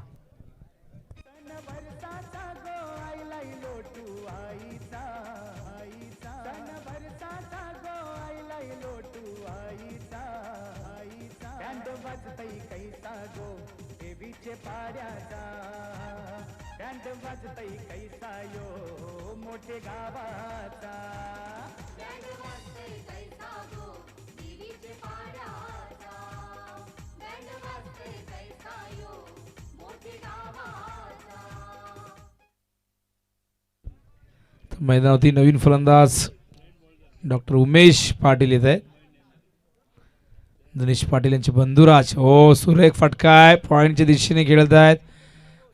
मैदानावरती नवीन फलंदाज डॉक्टर उमेश पाटील येत आहेत. दिनेश पाटील यांचे बंधुराज. हो, सुरेख फटका आहे. पॉइंटच्या दिशेने खेळत आहेत.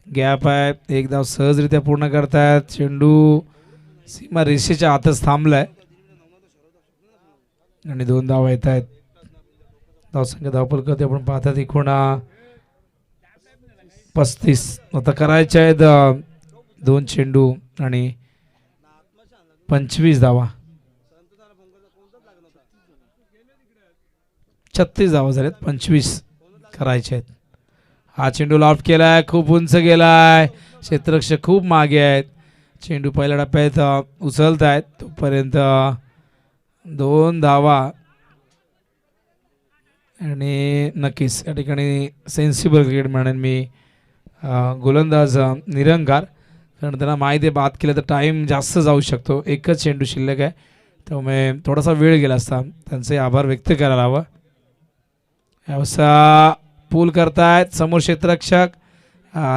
गॅप आहे. एक धाव सहजरित्या पूर्ण करतायत. चेंडू सीमा रेषेच्या आतच थांबलाय आणि 2 धाव येत आहेत. धावसंख्या धावफलकावरती आपण पाहतात एकूण 35. आता करायचे आहेत 2 चेंडू आणि 25 धावा. 36 धावा झाल्यात. 25 करायचे आहेत. हा चेंडू लॉफ्ट केलाय. खूप उंच गेलाय. क्षेत्ररक्षक खूप मागे आहेत. चेंडू पहिल्या टप्प्यात उचलत आहेत. तोपर्यंत 2 धावा आणि नक्कीच या ठिकाणी सेन्सिबल क्रिकेट म्हणेन मी गोलंदाज निरंकार, कारण त्यांना माहिती आहे बाद केलं तर टाईम जास्त जाऊ शकतो. एकच चेंडू शिल्लक आहे त्यामुळे थोडासा वेळ गेला असता. त्यांचे आभार व्यक्त करायला हवं. यावसा पूल करतायत समोर क्षेत्ररक्षक.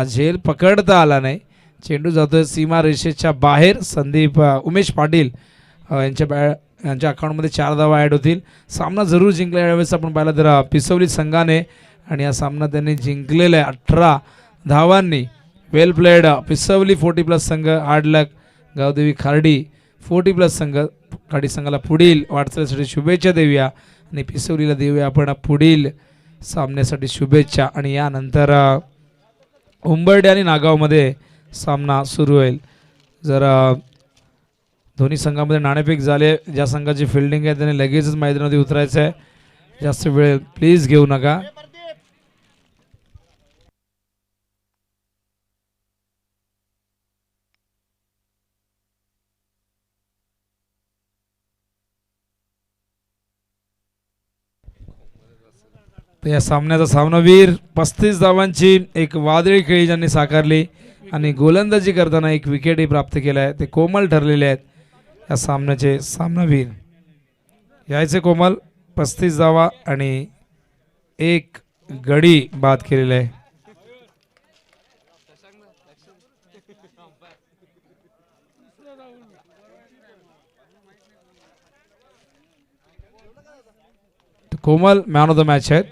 झेल पकडता आला नाही. चेंडू जातोय सीमा रेषेच्या बाहेर. संदीप उमेश पाटील यांच्या अकाउंटमध्ये 4 धावा ॲड होतील. सामना जरूर जिंकला यावेळेस आपण पाहिला तर पिसवली संघाने, आणि हा सामना त्यांनी जिंकलेला आहे 18 धावांनी. वेल प्लेड पिसवली 40+ संघ. हार्ड लक गावदेवी खार्डी 40+ संघ. खाडी संघाला पुढील वाटचालीसाठी शुभेच्छा देऊया आणि पिसवलीला देऊया आपण पुढील सामन्यासाठी शुभेच्छा. आणि यानंतर उंबर्डे आणि नागावमध्ये सामना सुरू होईल. जर दोन्ही संघामध्ये नाणेफेक झाले, ज्या संघाची फिल्डिंग आहे त्याने लगेचच मैदानामध्ये उतरायचं आहे. जास्त वेळ प्लीज घेऊ नका. या सामन्याचा सामनावीर 35 धावांची एक वादळी खेळी ज्यांनी साकारली आणि गोलंदाजी करताना एक विकेटही प्राप्त केला आहे, ते कोमल ठरलेले आहेत या सामन्याचे सामनावीर. यायचे कोमल 35 धावा आणि एक गडी बाद केलेला आहे. कोमल मॅन ऑफ द मॅच आहेत.